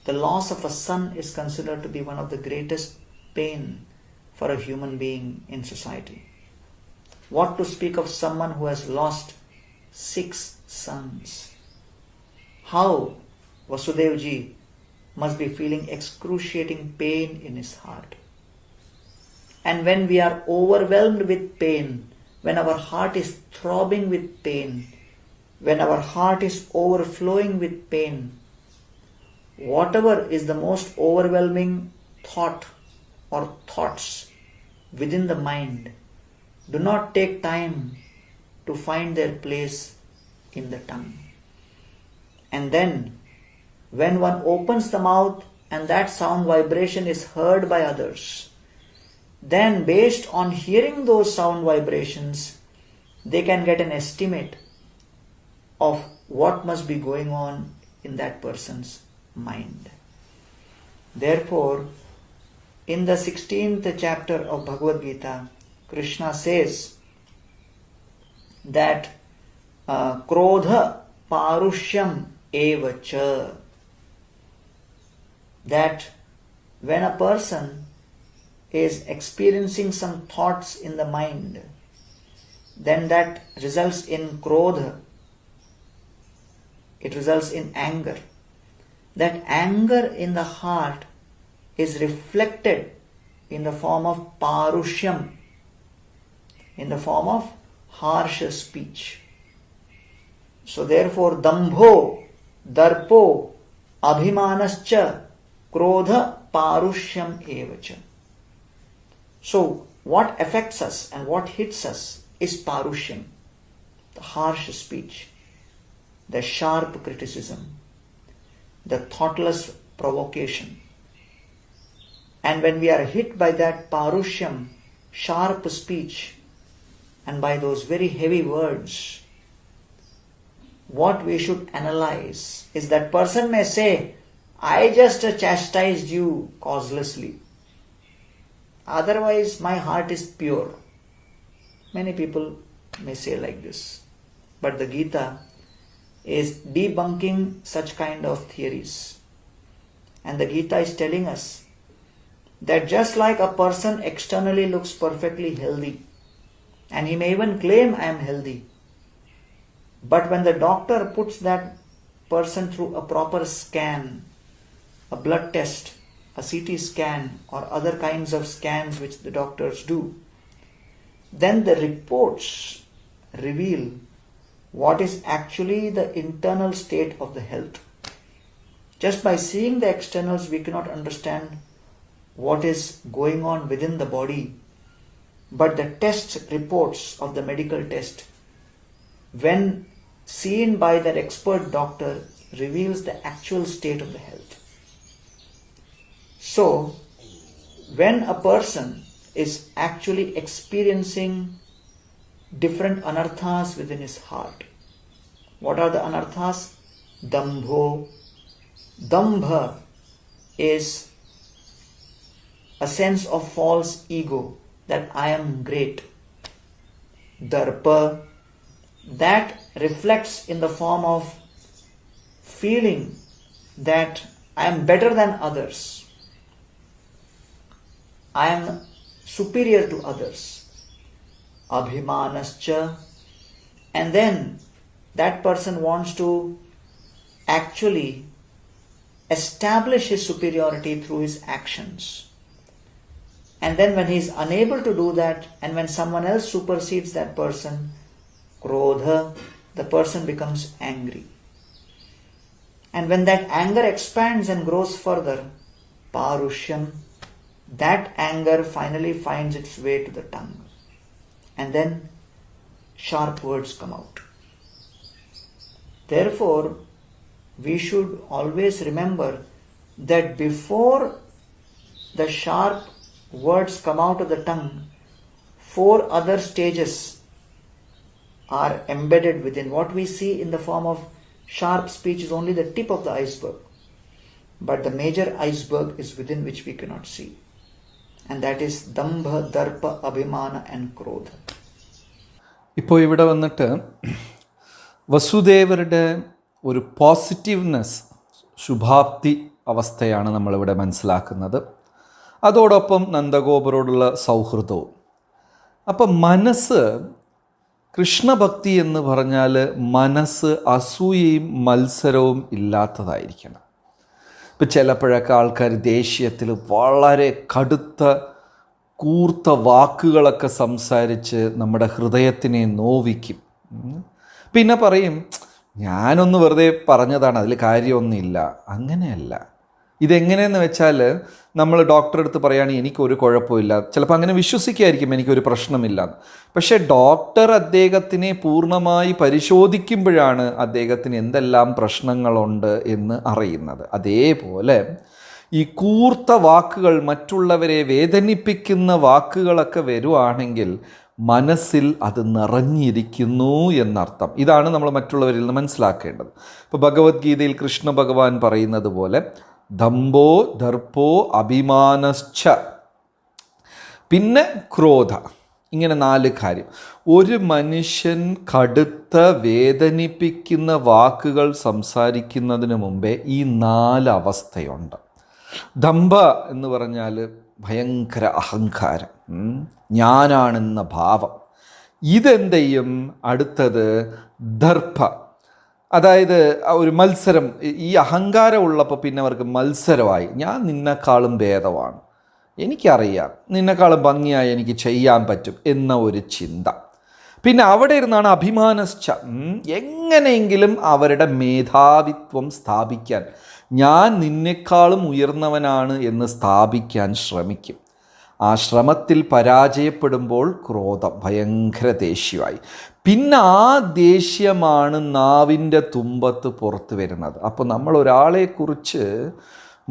The loss of a son is considered to be one of the greatest pain for a human being in society. What to speak of someone who has lost 6 sons? How Vasudeva ji must be feeling excruciating pain in his heart. And when we are overwhelmed with pain, when our heart is throbbing with pain, when our heart is overflowing with pain, whatever is the most overwhelming thought or thoughts within the mind, do not take time to find their place in the tongue. And then, when one opens the mouth and that sound vibration is heard by others, then based on hearing those sound vibrations, they can get an estimate of what must be going on in that person's mind. Therefore, in the 16th chapter of Bhagavad Gita, Krishna says that krodha parushyam evacha, that when a person is experiencing some thoughts in the mind, then that results in krodha. It results in anger. That anger in the heart is reflected in the form of parushyam, in the form of harsh speech. So therefore, dambho, darpo, abhimanascha, krodha, parushyam evacha. So what affects us and what hits us is parushyam, the harsh speech, the sharp criticism, the thoughtless provocation. And when we are hit by that parushyam, sharp speech, and by those very heavy words, what we should analyze is that person may say, I just chastised you causelessly. Otherwise, my heart is pure. Many people may say like this. But the Gita is debunking such kind of theories. And the Gita is telling us that just like a person externally looks perfectly healthy, and he may even claim I am healthy, but when the doctor puts that person through a proper scan, a blood test, a CT scan or other kinds of scans which the doctors do, then the reports reveal what is actually the internal state of the health. Just by seeing the externals, we cannot understand what is going on within the body. But the test reports of the medical test, when seen by that expert doctor, reveals the actual state of the health. So, when a person is actually experiencing different anarthas within his heart, what are the anarthas? Dambho. Dambha is a sense of false ego, that I am great. Darpa, that reflects in the form of feeling that I am better than others, I am superior to others. Abhimanascha, and then that person wants to actually establish his superiority through his actions. And then when he is unable to do that, and when someone else supersedes that person, krodha, the person becomes angry. And when that anger expands and grows further, parushyam, that anger finally finds its way to the tongue. And then sharp words come out. Therefore, we should always remember that before the sharp words come out of the tongue, 4 other stages are embedded within. What we see in the form of sharp speech is only the tip of the iceberg, but the major iceberg is within, which we cannot see, and that is dambha, darpa, abhimana and krodha. ഇപ്പോൾ ഇവിടെ വന്നിട്ട് വസുദേവരുടെ ഒരു positiveness, ശുഭാപ്തി അവസ്ഥയാണ് നമ്മളിവിടെ മനസ്സിലാക്കുന്നത്. അതോടൊപ്പം നന്ദഗോപരോടുള്ള സൗഹൃദവും. അപ്പം മനസ്സ്, കൃഷ്ണഭക്തി എന്ന് പറഞ്ഞാൽ മനസ്സ് അസൂയയും മത്സരവും ഇല്ലാത്തതായിരിക്കണം. ഇപ്പം ചിലപ്പോഴൊക്കെ ആൾക്കാർ ദേഷ്യത്തിൽ വളരെ കടുത്ത കൂർത്ത വാക്കുകളൊക്കെ സംസാരിച്ച് നമ്മുടെ ഹൃദയത്തിനെ നോവിക്കും. പിന്നെ പറയും, ഞാനൊന്ന് വെറുതെ പറഞ്ഞതാണ്, അതിൽ കാര്യമൊന്നുമില്ല. അങ്ങനെയല്ല. ഇതെങ്ങനെയെന്ന് വെച്ചാൽ, നമ്മൾ ഡോക്ടറെ അടുത്ത് പറയുകയാണെങ്കിൽ എനിക്കൊരു കുഴപ്പമില്ല, ചിലപ്പോൾ അങ്ങനെ വിശ്വസിക്കായിരിക്കും എനിക്കൊരു പ്രശ്നമില്ല. പക്ഷേ ഡോക്ടർ അദ്ദേഹത്തിനെ പൂർണ്ണമായി പരിശോധിക്കുമ്പോഴാണ് അദ്ദേഹത്തിന് എന്തെല്ലാം പ്രശ്നങ്ങളുണ്ട് എന്ന് അറിയുന്നത്. അതേപോലെ ഈ കൂർത്ത വാക്കുകൾ, മറ്റുള്ളവരെ വേദനിപ്പിക്കുന്ന വാക്കുകളൊക്കെ വരുവാണെങ്കിൽ മനസ്സിൽ അത് നിറഞ്ഞിരിക്കുന്നു എന്നർത്ഥം. ഇതാണ് നമ്മൾ മറ്റുള്ളവരിൽ നിന്ന് മനസ്സിലാക്കേണ്ടത്. ഇപ്പോൾ ഭഗവത്ഗീതയിൽ കൃഷ്ണ ഭഗവാൻ പറയുന്നത് പോലെ ദമ്പോ ദർപ്പോ അഭിമാനശ്ച, പിന്നെ ക്രോധ, ഇങ്ങനെ 4 കാര്യം. ഒരു മനുഷ്യൻ കടുത്ത വേദനിപ്പിക്കുന്ന വാക്കുകൾ സംസാരിക്കുന്നതിന് മുമ്പേ ഈ 4 അവസ്ഥയുണ്ട്. ദമ്പ എന്ന് പറഞ്ഞാൽ ഭയങ്കര അഹങ്കാരം, ഞാനാണെന്ന ഭാവം. ഇതെന്തെയും അടുത്തത് ദർഭ, അതായത് ഒരു മത്സരം. ഈ അഹങ്കാരം ഉള്ളപ്പോൾ പിന്നെ അവർക്ക് മത്സരമായി, ഞാൻ നിന്നെക്കാളും ഭേദമാണ്, എനിക്കറിയാം, നിന്നെക്കാളും ഭംഗിയായി എനിക്ക് ചെയ്യാൻ പറ്റും എന്ന ഒരു ചിന്ത. പിന്നെ അവിടെ ഇരുന്നാണ് അഭിമാനശ്ച, എങ്ങനെയെങ്കിലും അവരുടെ മേധാവിത്വം സ്ഥാപിക്കാൻ, ഞാൻ നിന്നെക്കാളും ഉയർന്നവനാണ് എന്ന് സ്ഥാപിക്കാൻ ശ്രമിക്കും. ആ ശ്രമത്തിൽ പരാജയപ്പെടുമ്പോൾ ക്രോധം, ഭയങ്കര ദേഷ്യമായി. പിന്നെ ആ ദേഷ്യമാണ് നാവിൻ്റെ തുമ്പത്ത് പുറത്ത് വരുന്നത്. അപ്പോൾ നമ്മൾ ഒരാളെക്കുറിച്ച്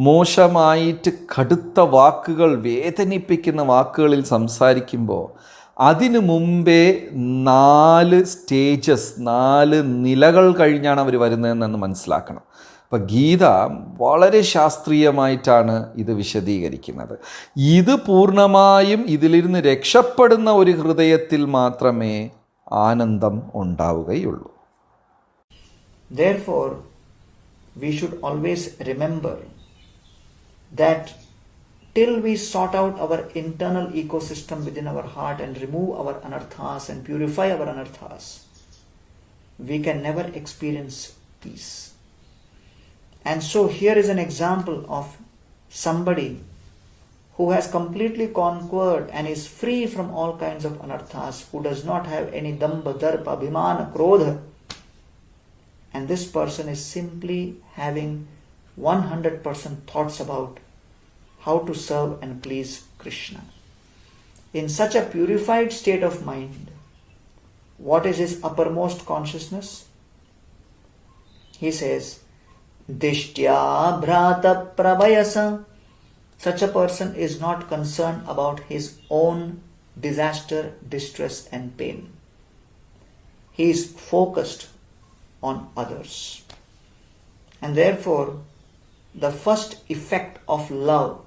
മോശമായിട്ട് കടുത്ത വാക്കുകൾ, വേദനിപ്പിക്കുന്ന വാക്കുകളിൽ സംസാരിക്കുമ്പോൾ അതിനു മുമ്പേ 4 സ്റ്റേജസ്, 4 നിലകൾ കഴിഞ്ഞാണ് അവർ വരുന്നതെന്ന് മനസ്സിലാക്കണം. അപ്പം ഗീത വളരെ ശാസ്ത്രീയമായിട്ടാണ് ഇത് വിശദീകരിക്കുന്നത്. ഇത് പൂർണ്ണമായും ഇതിലിരുന്ന് രക്ഷപ്പെടുന്ന ഒരു ഹൃദയത്തിൽ മാത്രമേ ആനന്ദം ഉണ്ടാവുകയുള്ളൂ. Therefore, we should always remember that till we sort out our internal ecosystem within our heart and remove our anarthas and purify our anarthas, we can never experience peace. And so here is an example of somebody who has completely conquered and is free from all kinds of anarthas, who does not have any dambha, darpa, abhimana, krodha. And this person is simply having 100% thoughts about how to serve and please Krishna. In such a purified state of mind, what is his uppermost consciousness? He says, Dishtya bhrata pravayasa. Such a person is not concerned about his own disaster, distress and pain. He is focused on others. And therefore, the first effect of love,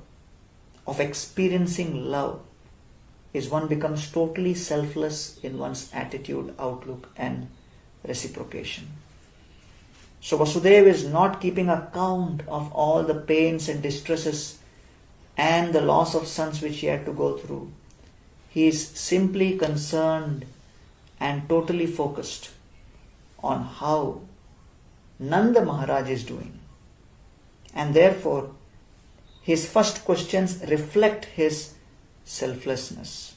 of experiencing love, is one becomes totally selfless in one's attitude, outlook and reciprocation. So Vasudeva is not keeping account of all the pains and distresses and the loss of sons which he had to go through. He is simply concerned and totally focused on how Nanda Maharaj is doing. And therefore, his first questions reflect his selflessness.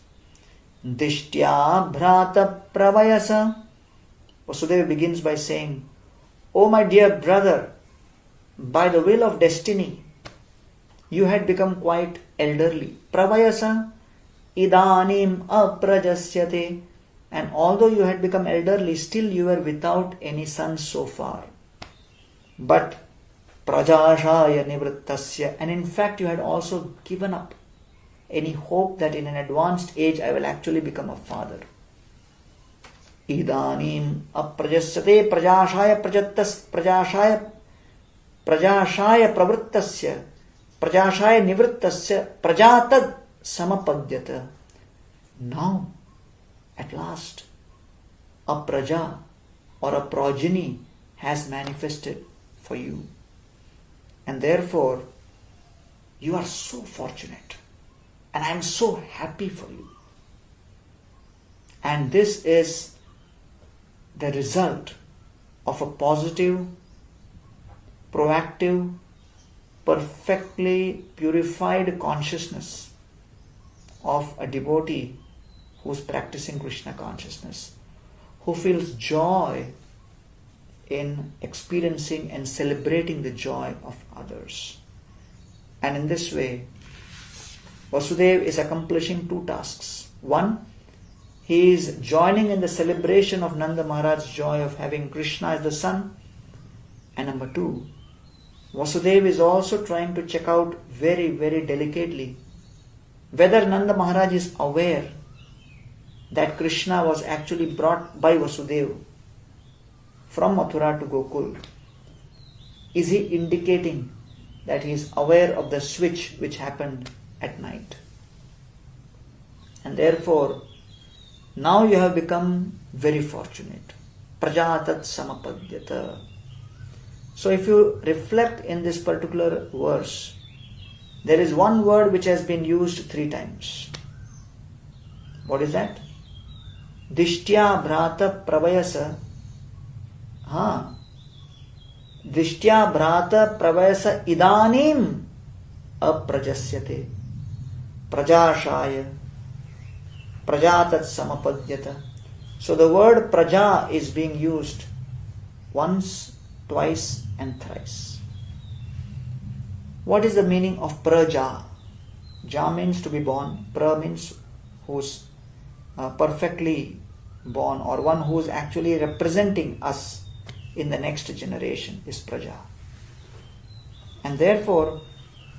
Dishtya bhrata pravayasa. Vasudeva begins by saying, "O my dear brother, by the will of destiny, you had become quite elderly. Pravayasa idanim aprajasyate. And although you had become elderly, still you were without any sons so far. But prajashaya nivrittasya. And in fact, you had also given up any hope that in an advanced age I will actually become a father. Idanim aprajasyate prajashaya pravrittasya prajashaya nivrittasya prajatad samapadyata. Now, at last, a praja or a progeny has manifested for you. And therefore, you are so fortunate. And I am so happy for you. And this is the result of a positive, proactive, perfectly purified consciousness of a devotee who is practicing Krishna consciousness, who feels joy in experiencing and celebrating the joy of others. And in this way, Vasudeva is accomplishing two tasks. One, he is joining in the celebration of Nanda Maharaj's joy of having Krishna as the son. And number two, Vasudeva is also trying to check out very, very delicately whether Nanda Maharaj is aware that Krishna was actually brought by Vasudeva from Mathura to Gokul. Is he indicating that he is aware of the switch which happened at night? And therefore, now you have become very fortunate. Prajatat samapadyata. So if you reflect in this particular verse, there is one word which has been used 3 times. What is that? Dishtya bhrata pravayasa. Dishtya bhrata pravayasa idanim aprajasyate. Prajashaya. Prajatat samapadyata. So the word praja is being used once, twice and thrice. What is the meaning of praja? Ja means to be born. Pra means who's perfectly born, or one who is actually representing us in the next generation is praja. And therefore,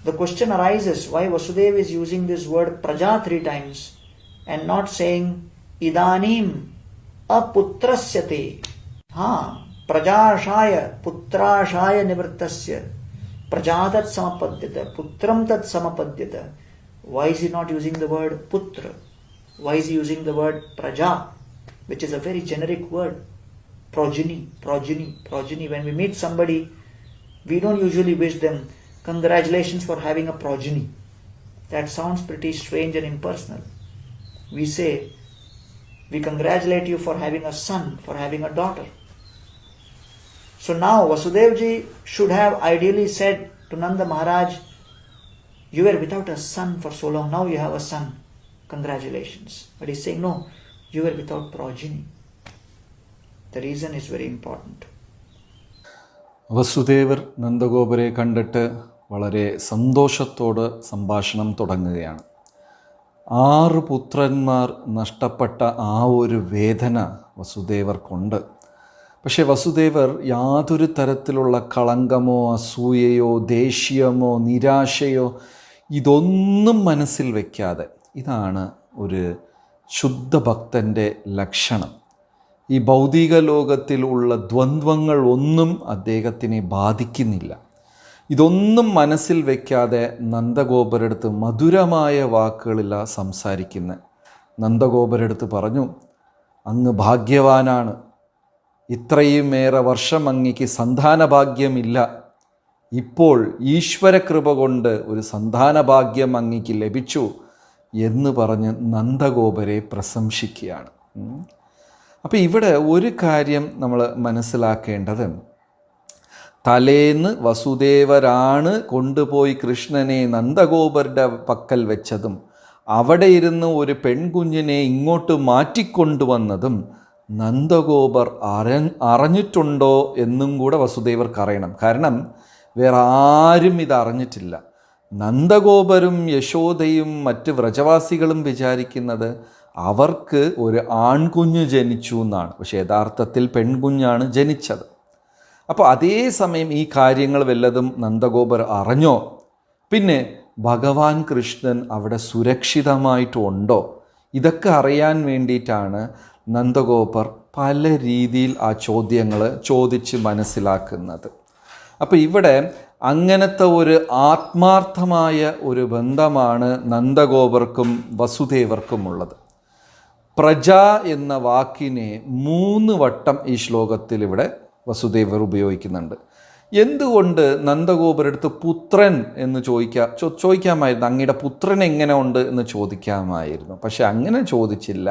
the question arises why Vasudeva is using this word praja 3 times and not saying idanim aputrasyate. Prajashaya putrashaya nivrittasya prajatat samapadyata putram tat samapadyata. Why is he not using the word putra? Why is he using the word praja, which is a very generic word? Progeny. When we meet somebody, we don't usually wish them congratulations for having a progeny. That sounds pretty strange and impersonal. We say, we congratulate you for having a son, for having a daughter. So now Vasudevji should have ideally said to Nanda Maharaj, you were without a son for so long, now you have a son. Congratulations. But he's saying, no, you were without progeny. The reason is very important. Vasudevar നന്ദഗോപരെ കണ്ടിട്ട് വളരെ സന്തോഷത്തോട് സംഭാഷണം തുടങ്ങുകയാണ്. 6 പുത്രന്മാർ നഷ്ടപ്പെട്ട ആ ഒരു വേദന വസുദേവർക്കുണ്ട്. പക്ഷേ വസുദേവർ യാതൊരു തരത്തിലുള്ള കളങ്കമോ അസൂയയോ ദേഷ്യമോ നിരാശയോ ഇതൊന്നും മനസ്സിൽ വയ്ക്കാതെ, ഇതാണ് ഒരു ശുദ്ധ ഭക്തൻ്റെ ലക്ഷണം. ഈ ഭൗതിക ലോകത്തിലുള്ള ദ്വന്ദ്വങ്ങൾ ഒന്നും അദ്ദേഹത്തിനെ ബാധിക്കുന്നില്ല. ഇതൊന്നും മനസ്സിൽ വയ്ക്കാതെ നന്ദഗോപരടുത്ത് മധുരമായ വാക്കുകളില്ല സംസാരിക്കുന്നത്. നന്ദഗോപരടുത്ത് പറഞ്ഞു, അങ്ങ് ഭാഗ്യവാനാണ്, ഇത്രയുമേറെ വർഷം അങ്ങയ്ക്ക് സന്താനഭാഗ്യമില്ല. ഇപ്പോൾ ഈശ്വരകൃപ കൊണ്ട് ഒരു സന്താനഭാഗ്യം അങ്ങയ്ക്ക് ലഭിച്ചു എന്ന് പറഞ്ഞ് നന്ദഗോപരെ പ്രശംസിക്കുകയാണ്. അപ്പോൾ ഇവിടെ ഒരു കാര്യം നമ്മൾ മനസ്സിലാക്കേണ്ടത്, തലേന്ന് വസുദേവരാണ് കൊണ്ടുപോയി കൃഷ്ണനെ നന്ദഗോപരുടെ പക്കൽ വെച്ചതും അവിടെ ഇരുന്ന് ഒരു പെൺകുഞ്ഞിനെ ഇങ്ങോട്ട് മാറ്റിക്കൊണ്ടുവന്നതും നന്ദഗോപർ അറിഞ്ഞിട്ടുണ്ടോ എന്നും കൂടെ വസുദേവർക്ക് അറിയണം. കാരണം വേറെ ആരും ഇത് അറിഞ്ഞിട്ടില്ല. നന്ദഗോപരും യശോദയും മറ്റ് വ്രജവാസികളും വിചാരിക്കുന്നത് അവർക്ക് ഒരു ആൺകുഞ്ഞ് ജനിച്ചു എന്നാണ്. പക്ഷേ യഥാർത്ഥത്തിൽ പെൺകുഞ്ഞാണ് ജനിച്ചത്. അപ്പോൾ അതേസമയം ഈ കാര്യങ്ങൾ വല്ലതും നന്ദഗോപർ അറിഞ്ഞോ? പിന്നെ ഭഗവാൻ കൃഷ്ണൻ അവിടെ സുരക്ഷിതമായിട്ടുണ്ടോ? ഇതൊക്കെ അറിയാൻ വേണ്ടിയിട്ടാണ് നന്ദഗോപർ പല രീതിയിൽ ആ ചോദ്യങ്ങൾ ചോദിച്ച് മനസ്സിലാക്കുന്നത്. അപ്പോൾ ഇവിടെ അങ്ങനത്തെ ഒരു ആത്മാർത്ഥമായ ഒരു ബന്ധമാണ് നന്ദഗോപർക്കും വസുദേവർക്കും ഉള്ളത്. പ്രജ എന്ന വാക്കിനെ 3 വട്ടം ഈ ശ്ലോകത്തിൽ ഇവിടെ വസുദേവർ ഉപയോഗിക്കുന്നുണ്ട്. എന്തുകൊണ്ട് നന്ദഗോപരടുത്ത് പുത്രൻ എന്ന് ചോദിക്കാമായിരുന്നു, അങ്ങയുടെ പുത്രൻ എങ്ങനെ ഉണ്ട് എന്ന് ചോദിക്കാമായിരുന്നു. പക്ഷെ അങ്ങനെ ചോദിച്ചില്ല.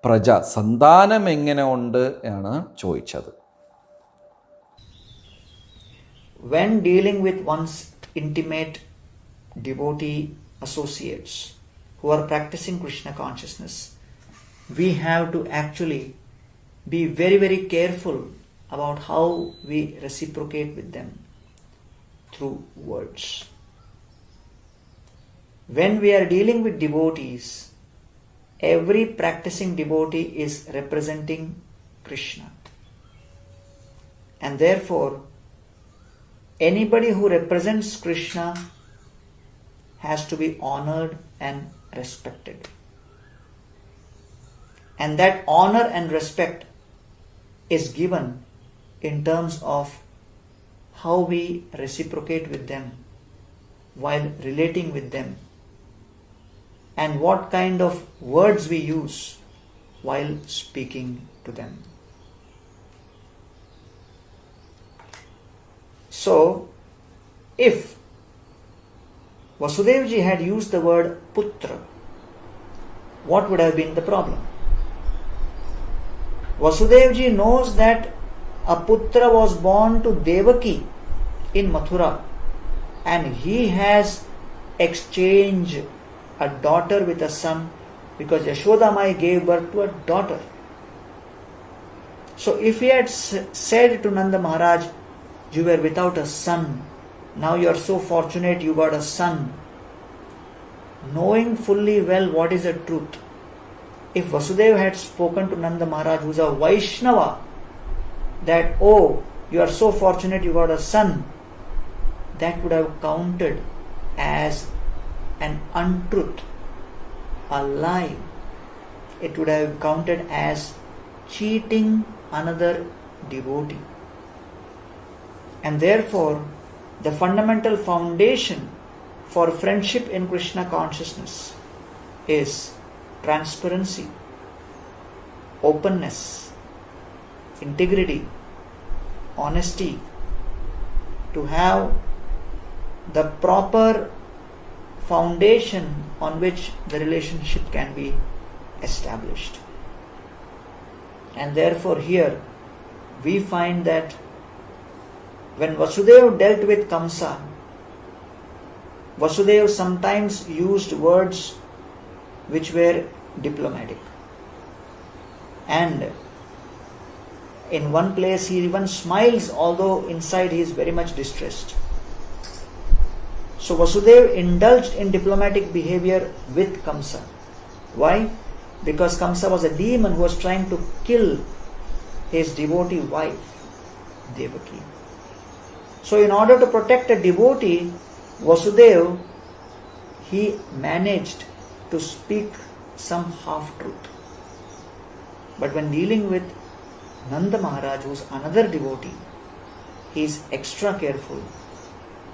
പ്രജ, സന്താനം എങ്ങനെ ഉണ്ട് ആണ് ചോദിച്ചത്. When dealing with one's intimate devotee associates who are practicing Krishna consciousness, we have to actually be very, very careful about how we reciprocate with them through words. When we are dealing with devotees, every practicing devotee is representing Krishna. And therefore, anybody who represents Krishna has to be honored and respected. And that honor and respect is given in terms of how we reciprocate with them while relating with them, and what kind of words we use while speaking to them. So, if Vasudevji had used the word putra, what would have been the problem? Vasudevji knows that a putra was born to Devaki in Mathura, and he has exchanged a daughter with a son because Yashoda Mai gave birth to a daughter. So if he had said to Nanda Maharaj, you were without a son, now you are so fortunate you got a son, knowing fully well what is the truth, if Vasudeva had spoken to Nanda Maharaj, who is a Vaishnava, that, oh, you are so fortunate you got a son, that would have counted as an untruth, a lie. It would have counted as cheating another devotee. And therefore, the fundamental foundation for friendship in Krishna consciousness is transparency, openness, integrity, honesty, to have the proper foundation on which the relationship can be established. And therefore here we find that when Vasudeva dealt with Kamsa, Vasudeva sometimes used words which were diplomatic, and In one place, he even smiles, although inside he is very much distressed. So Vasudeva indulged in diplomatic behavior with Kamsa. Why? Because Kamsa was a demon who was trying to kill his devotee wife, Devaki. So in order to protect a devotee, Vasudeva, he managed to speak some half-truth. But when dealing with Nanda Maharaj, who is another devotee, he is extra careful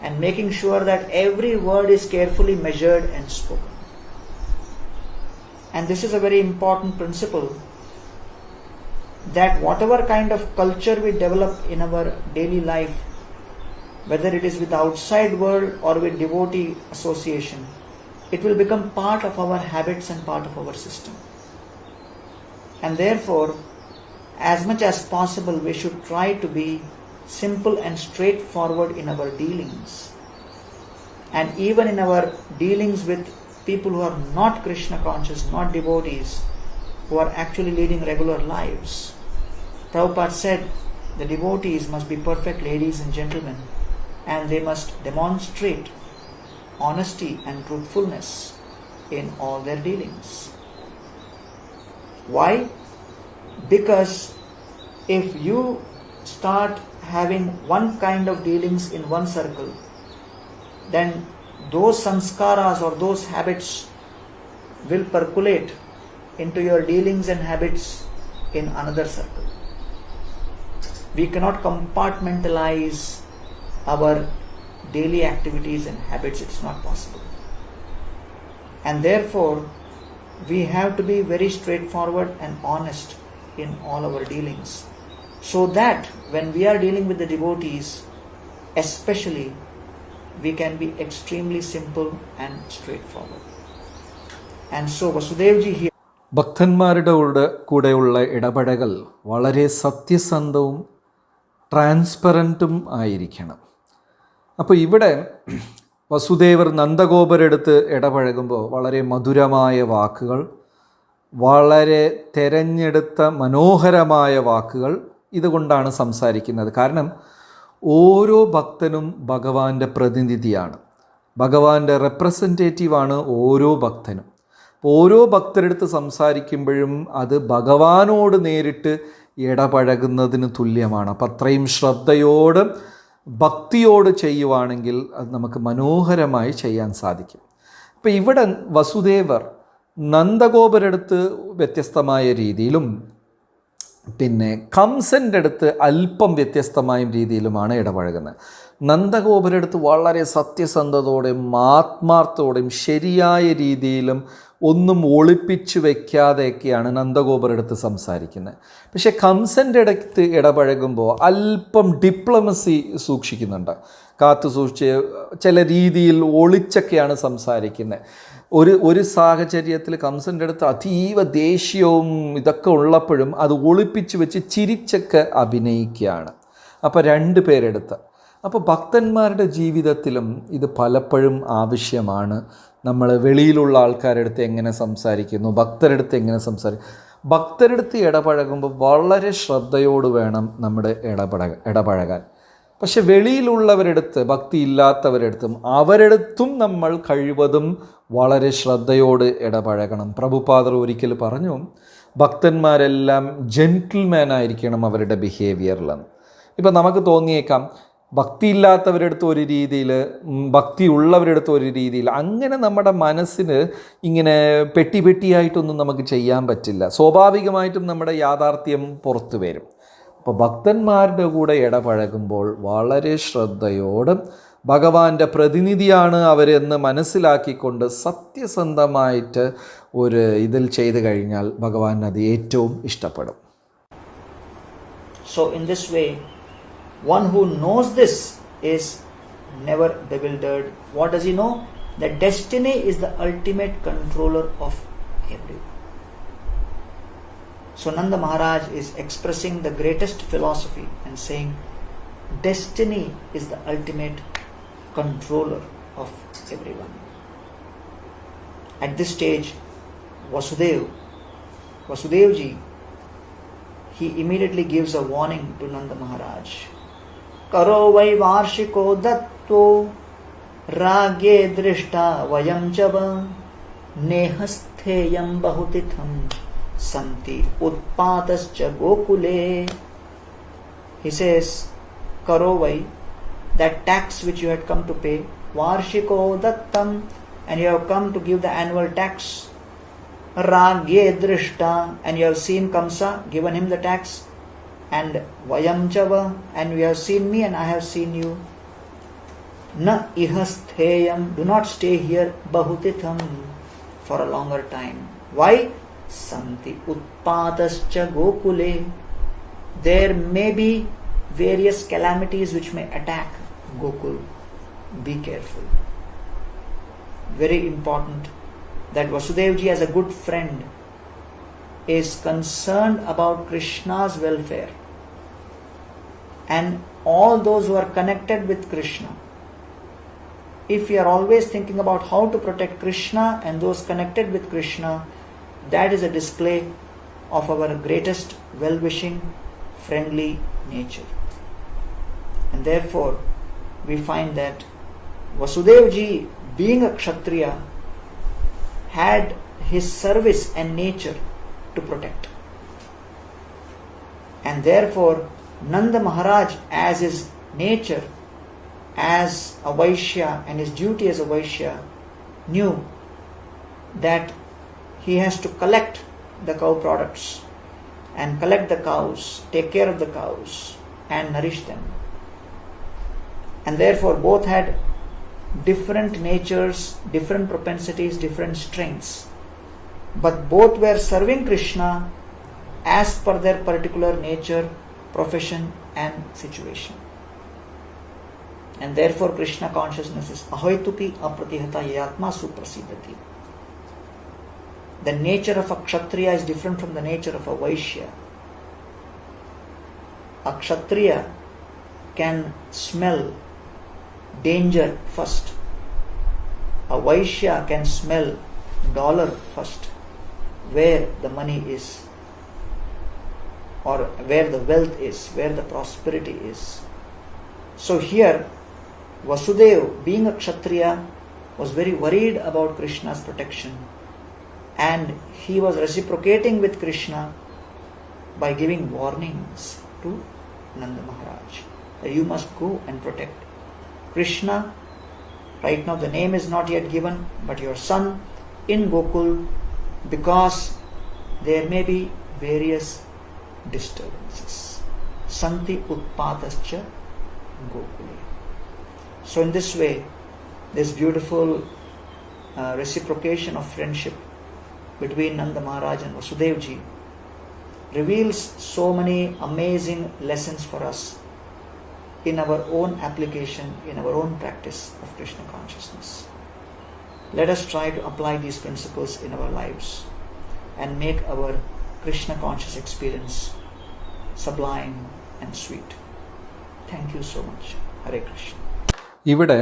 and making sure that every word is carefully measured and spoken. And this is a very important principle, that whatever kind of culture we develop in our daily life, whether it is with the outside world or with devotee association, it will become part of our habits and part of our system. And therefore, as much as possible, we should try to be simple and straightforward in our dealings. And even in our dealings with people who are not Krishna conscious, not devotees, who are actually leading regular lives. Prabhupada said the devotees must be perfect ladies and gentlemen, and they must demonstrate honesty and truthfulness in all their dealings. Why? Because if you start having one kind of dealings in one circle, then those samskaras or those habits will percolate into your dealings and habits in another circle. We cannot compartmentalize our daily activities and habits. It's not possible. And therefore, we have to be very straightforward and honest in all our dealings, so that when we are dealing with the devotees, especially, we can be extremely simple and straightforward. And so Vasudevji here ഭക്തന്മാരുടെ കൂടെയുള്ള ഇടപെടൽ വളരെ സത്യസന്ധവും ട്രാൻസ്പെറൻറ്റും ആയിരിക്കണം. അപ്പോൾ ഇവിടെ വസുദേവർ നന്ദഗോപരെടുത്ത് ഇടപഴകുമ്പോൾ വളരെ മധുരമായ വാക്കുകൾ, വളരെ തെരഞ്ഞെടുത്ത മനോഹരമായ വാക്കുകൾ ഇതുകൊണ്ടാണ് സംസാരിക്കുന്നത്. കാരണം ഓരോ ഭക്തനും ഭഗവാന്റെ പ്രതിനിധിയാണ്, ഭഗവാന്റെ റെപ്രസെൻറ്റേറ്റീവാണ് ഓരോ ഭക്തനും. ഓരോ ഭക്തരെടുത്ത് സംസാരിക്കുമ്പോഴും അത് ഭഗവാനോട് നേരിട്ട് ഇടപഴകുന്നതിന് തുല്യമാണ്. അപ്പം അത്രയും ശ്രദ്ധയോട് ഭക്തിയോട് ചെയ്യുവാണെങ്കിൽ അത് നമുക്ക് മനോഹരമായി ചെയ്യാൻ സാധിക്കും. ഇപ്പം ഇവിടെ വസുദേവർ നന്ദഗോപരെടുത്ത് വ്യത്യസ്തമായ രീതിയിലും പിന്നെ കംസൻ്റെ അടുത്ത് അല്പം വ്യത്യസ്തമായ രീതിയിലുമാണ് ഇടപഴകുന്നത്. നന്ദഗോപരെടുത്ത് വളരെ സത്യസന്ധതയോടെയും ആത്മാർത്ഥതയോടെയും ശരിയായ രീതിയിലും ഒന്നും ഒളിപ്പിച്ചു വയ്ക്കാതെയൊക്കെയാണ് നന്ദഗോപരെടുത്ത് സംസാരിക്കുന്നത്. പക്ഷേ കംസൻ്റെ അടുത്ത് ഇടപഴകുമ്പോൾ അല്പം ഡിപ്ലോമസി സൂക്ഷിക്കുന്നുണ്ട്, കാത്തു സൂക്ഷിച്ച് ചില രീതിയിൽ ഒളിച്ചൊക്കെയാണ് സംസാരിക്കുന്നത്. ഒരു സാഹചര്യത്തിൽ കംസൻ്റെ അടുത്ത് അതീവ ദേഷ്യവും ഇതൊക്കെ ഉള്ളപ്പോഴും അത് ഒളിപ്പിച്ച് വെച്ച് ചിരിച്ചൊക്കെ അഭിനയിക്കുകയാണ്. അപ്പോൾ രണ്ട് പേരെടുത്ത്. അപ്പോൾ ഭക്തന്മാരുടെ ജീവിതത്തിലും ഇത് പലപ്പോഴും ആവശ്യമാണ്. നമ്മൾ വെളിയിലുള്ള ആൾക്കാരെടുത്ത് എങ്ങനെ സംസാരിക്കുന്നു, ഭക്തരെടുത്ത് എങ്ങനെ ഭക്തരെടുത്ത് ഇടപഴകുമ്പോൾ വളരെ ശ്രദ്ധയോട് വേണം നമ്മുടെ ഇടപഴകാൻ. പക്ഷെ വെളിയിലുള്ളവരെടുത്ത്, ഭക്തി ഇല്ലാത്തവരെടുത്തും അവരെടുത്തും നമ്മൾ കഴിവതും വളരെ ശ്രദ്ധയോട് ഇടപഴകണം. പ്രഭുപാദർ ഒരിക്കൽ പറഞ്ഞു, ഭക്തന്മാരെല്ലാം ജെൻറ്റിൽമാൻ ആയിരിക്കണം അവരുടെ ബിഹേവിയറിലെന്ന്. ഇപ്പം നമുക്ക് തോന്നിയേക്കാം ഭക്തിയില്ലാത്തവരെടുത്ത് ഒരു രീതിയിൽ, ഭക്തി ഉള്ളവരെടുത്ത് ഒരു രീതിയിൽ. അങ്ങനെ നമ്മുടെ മനസ്സിന് ഇങ്ങനെ പെട്ടിയായിട്ടൊന്നും നമുക്ക് ചെയ്യാൻ പറ്റില്ല. സ്വാഭാവികമായിട്ടും നമ്മുടെ യാഥാർത്ഥ്യം പുറത്തു വരും. അപ്പോൾ ഭക്തന്മാരുടെ കൂടെ ഇടപഴകുമ്പോൾ വളരെ ശ്രദ്ധയോടും ഭഗവാന്റെ പ്രതിനിധിയാണ് അവരെന്ന് മനസ്സിലാക്കിക്കൊണ്ട് സത്യസന്ധമായിട്ട് ഒരു ഇതിൽ ചെയ്തു കഴിഞ്ഞാൽ ഭഗവാൻ അത് ഏറ്റവും ഇഷ്ടപ്പെടും. So in this way, one who knows this is never bewildered. What does he know? That destiny is the ultimate controller of everyone. So Nanda Maharaj is expressing the greatest philosophy and saying destiny is the ultimate controller of everyone. At this stage, Vasudevji, he immediately gives a warning to Nanda Maharaj. Karo vai varshiko datto ragye drishta vayam chava nehastheyam bahutitham santi utpatascha gokule. He says, Karo vai, that tax which you had come to pay, varshiko dattam, and you have come to give the annual tax. Ragye drishta, and you have seen Kamsa, given him the tax. And vayam chava, and we have seen me and I have seen you. Na ihastheyam, do not stay here bahutitham, for a longer time. Why? Santi utpatascha gokule, there may be various calamities which may attack Gokul. Be careful. Very important that Vasudevji, as a good friend, is concerned about Krishna's welfare, and all those who are connected with Krishna. If we are always thinking about how to protect Krishna and those connected with Krishna, that is a display of our greatest well-wishing, friendly nature. And therefore, we find that Vasudevji, being a Kshatriya, had his service and nature to protect. And therefore, Nanda Maharaj, as his nature, as a Vaishya, and his duty as a Vaishya, knew that he has to collect the cow products and collect the cows, take care of the cows and nourish them. And therefore both had different natures, different propensities, different strengths, but both were serving Krishna as per their particular nature, profession and situation. And therefore Krishna consciousness is ahoituki apratihata yatma suprasidati. The nature of a Kshatriya is different from the nature of a Vaishya. A Kshatriya can smell danger first. A Vaishya can smell dollar first, where the money is, or where the wealth is, where the prosperity is. So here, Vasudeva, being a Kshatriya, was very worried about Krishna's protection, and he was reciprocating with Krishna by giving warnings to Nanda Maharaj that you must go and protect Krishna. Right now the name is not yet given, but your son in Gokul, because there may be various disturbances. Santi utpatascha Gokule. So in this way, this beautiful reciprocation of friendship between Nanda Maharaj and Vasudevji reveals so many amazing lessons for us in our own application, in our own practice of Krishna consciousness. Let us try to apply these principles in our lives and make our Krishna conscious experience sublime and sweet. Thank you so much. Hare Krishna. ഇവിടെ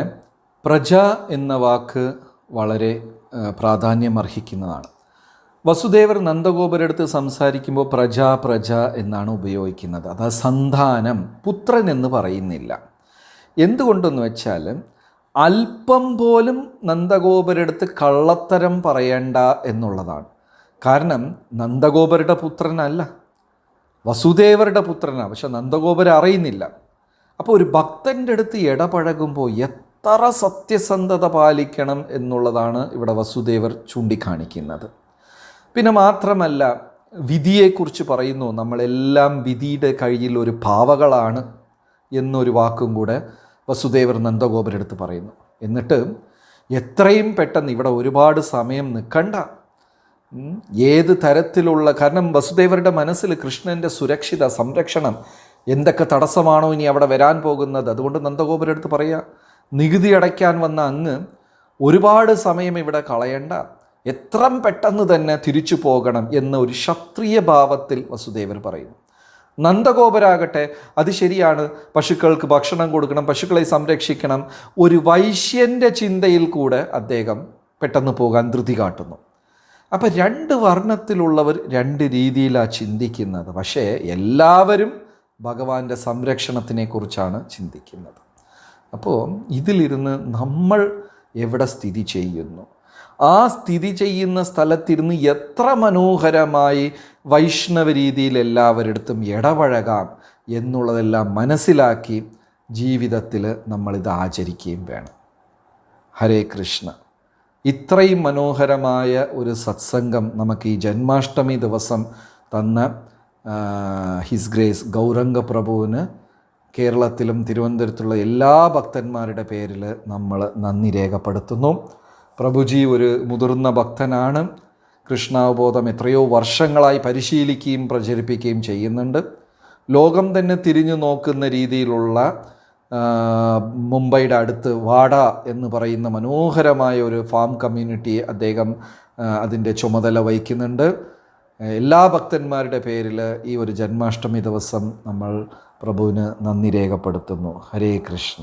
പ്രജ എന്ന വാക്ക് വളരെ പ്രാധാന്യമർഹിക്കുന്നതാണ്. വസുദേവർ നന്ദഗോപുരടുത്ത് സംസാരിക്കുമ്പോൾ പ്രജ എന്നാണ് ഉപയോഗിക്കുന്നത്. അത് സന്താനം, പുത്രൻ എന്ന് പറയുന്നില്ല. എന്തുകൊണ്ടെന്ന് വെച്ചാൽ അല്പം പോലും നന്ദഗോപുരടുത്ത് കള്ളത്തരം പറയേണ്ട എന്നുള്ളതാണ്. കാരണം നന്ദഗോപരുടെ പുത്രനല്ല, വസുദേവരുടെ പുത്രനാണ്. പക്ഷെ നന്ദഗോപുരം അറിയുന്നില്ല. അപ്പോൾ ഒരു ഭക്തൻ്റെ അടുത്ത് ഇടപഴകുമ്പോൾ എത്ര സത്യസന്ധത പാലിക്കണം എന്നുള്ളതാണ് ഇവിടെ വസുദേവർ ചൂണ്ടിക്കാണിക്കുന്നത്. പിന്നെ മാത്രമല്ല, വിധിയെക്കുറിച്ച് പറയുന്നു, നമ്മളെല്ലാം വിധിയുടെ കയ്യിൽ ഒരു പാവകളാണ് എന്നൊരു വാക്കും കൂടെ വസുദേവർ നന്ദഗോപുരടുത്ത് പറയുന്നു. എന്നിട്ട് എത്രയും പെട്ടെന്ന് ഇവിടെ ഒരുപാട് സമയം നിൽക്കണ്ട, ഏത് തരത്തിലുള്ള, കാരണം വസുദേവരുടെ മനസ്സിൽ കൃഷ്ണൻ്റെ സുരക്ഷിത സംരക്ഷണം, എന്തൊക്കെ തടസ്സമാണോ ഇനി അവിടെ വരാൻ പോകുന്നത്. അതുകൊണ്ട് നന്ദഗോപുരടുത്ത് പറയുക, നികുതി അടയ്ക്കാൻ വന്ന അങ്ങ് ഒരുപാട് സമയം ഇവിടെ കളയണ്ട, എത്രയും പെട്ടെന്ന് തന്നെ തിരിച്ചു പോകണം എന്ന ഒരു ക്ഷത്രിയ ഭാവത്തിൽ വസുദേവർ പറയുന്നു. നന്ദഗോപരാകട്ടെ അത് ശരിയാണ്, പശുക്കൾക്ക് ഭക്ഷണം കൊടുക്കണം, പശുക്കളെ സംരക്ഷിക്കണം, ഒരു വൈശ്യൻ്റെ ചിന്തയിൽ കൂടെ അദ്ദേഹം പെട്ടെന്ന് പോകാൻ ധൃതി കാട്ടുന്നു. അപ്പം രണ്ട് വർണ്ണത്തിലുള്ളവർ രണ്ട് രീതിയിലാണ് ചിന്തിക്കുന്നത്. പക്ഷേ എല്ലാവരും ഭഗവാന്റെ സംരക്ഷണത്തിനെക്കുറിച്ചാണ് ചിന്തിക്കുന്നത്. അപ്പോൾ ഇതിലിരുന്ന് നമ്മൾ എവിടെ സ്ഥിതി ചെയ്യുന്നു, ആ സ്ഥിതി ചെയ്യുന്ന സ്ഥലത്തിരുന്ന് എത്ര മനോഹരമായി വൈഷ്ണവ രീതിയിൽ എല്ലാവരിടത്തും ഇടപഴകാം എന്നുള്ളതെല്ലാം മനസ്സിലാക്കി ജീവിതത്തിൽ നമ്മളിത് ആചരിക്കുകയും വേണം. ഹരേ കൃഷ്ണ. ഇത്രയും മനോഹരമായ ഒരു സത്സംഗം നമുക്ക് ഈ ജന്മാഷ്ടമി ദിവസം തന്ന ഹിസ് ഗ്രേസ് ഗൗരംഗ പ്രഭുവിന് കേരളത്തിലും തിരുവനന്തപുരത്തുള്ള എല്ലാ ഭക്തന്മാരുടെ പേരിൽ നമ്മൾ നന്ദി രേഖപ്പെടുത്തുന്നു. പ്രഭുജി ഒരു മുതിർന്ന ഭക്തനാണ്. കൃഷ്ണാവബോധം എത്രയോ വർഷങ്ങളായി പരിശീലിക്കുകയും പ്രചരിപ്പിക്കുകയും ചെയ്യുന്നുണ്ട്. ലോകം തന്നെ തിരിഞ്ഞു നോക്കുന്ന രീതിയിലുള്ള മുംബൈയുടെ അടുത്ത് വാഡ എന്ന് പറയുന്ന മനോഹരമായ ഒരു ഫാം കമ്മ്യൂണിറ്റി അദ്ദേഹം അതിൻ്റെ ചുമതല വഹിക്കുന്നുണ്ട്. എല്ലാ ഭക്തന്മാരുടെ പേരിൽ ഈ ഒരു ജന്മാഷ്ടമി ദിവസം നമ്മൾ പ്രഭുവിന് നന്ദി രേഖപ്പെടുത്തുന്നു. ഹരേ കൃഷ്ണ.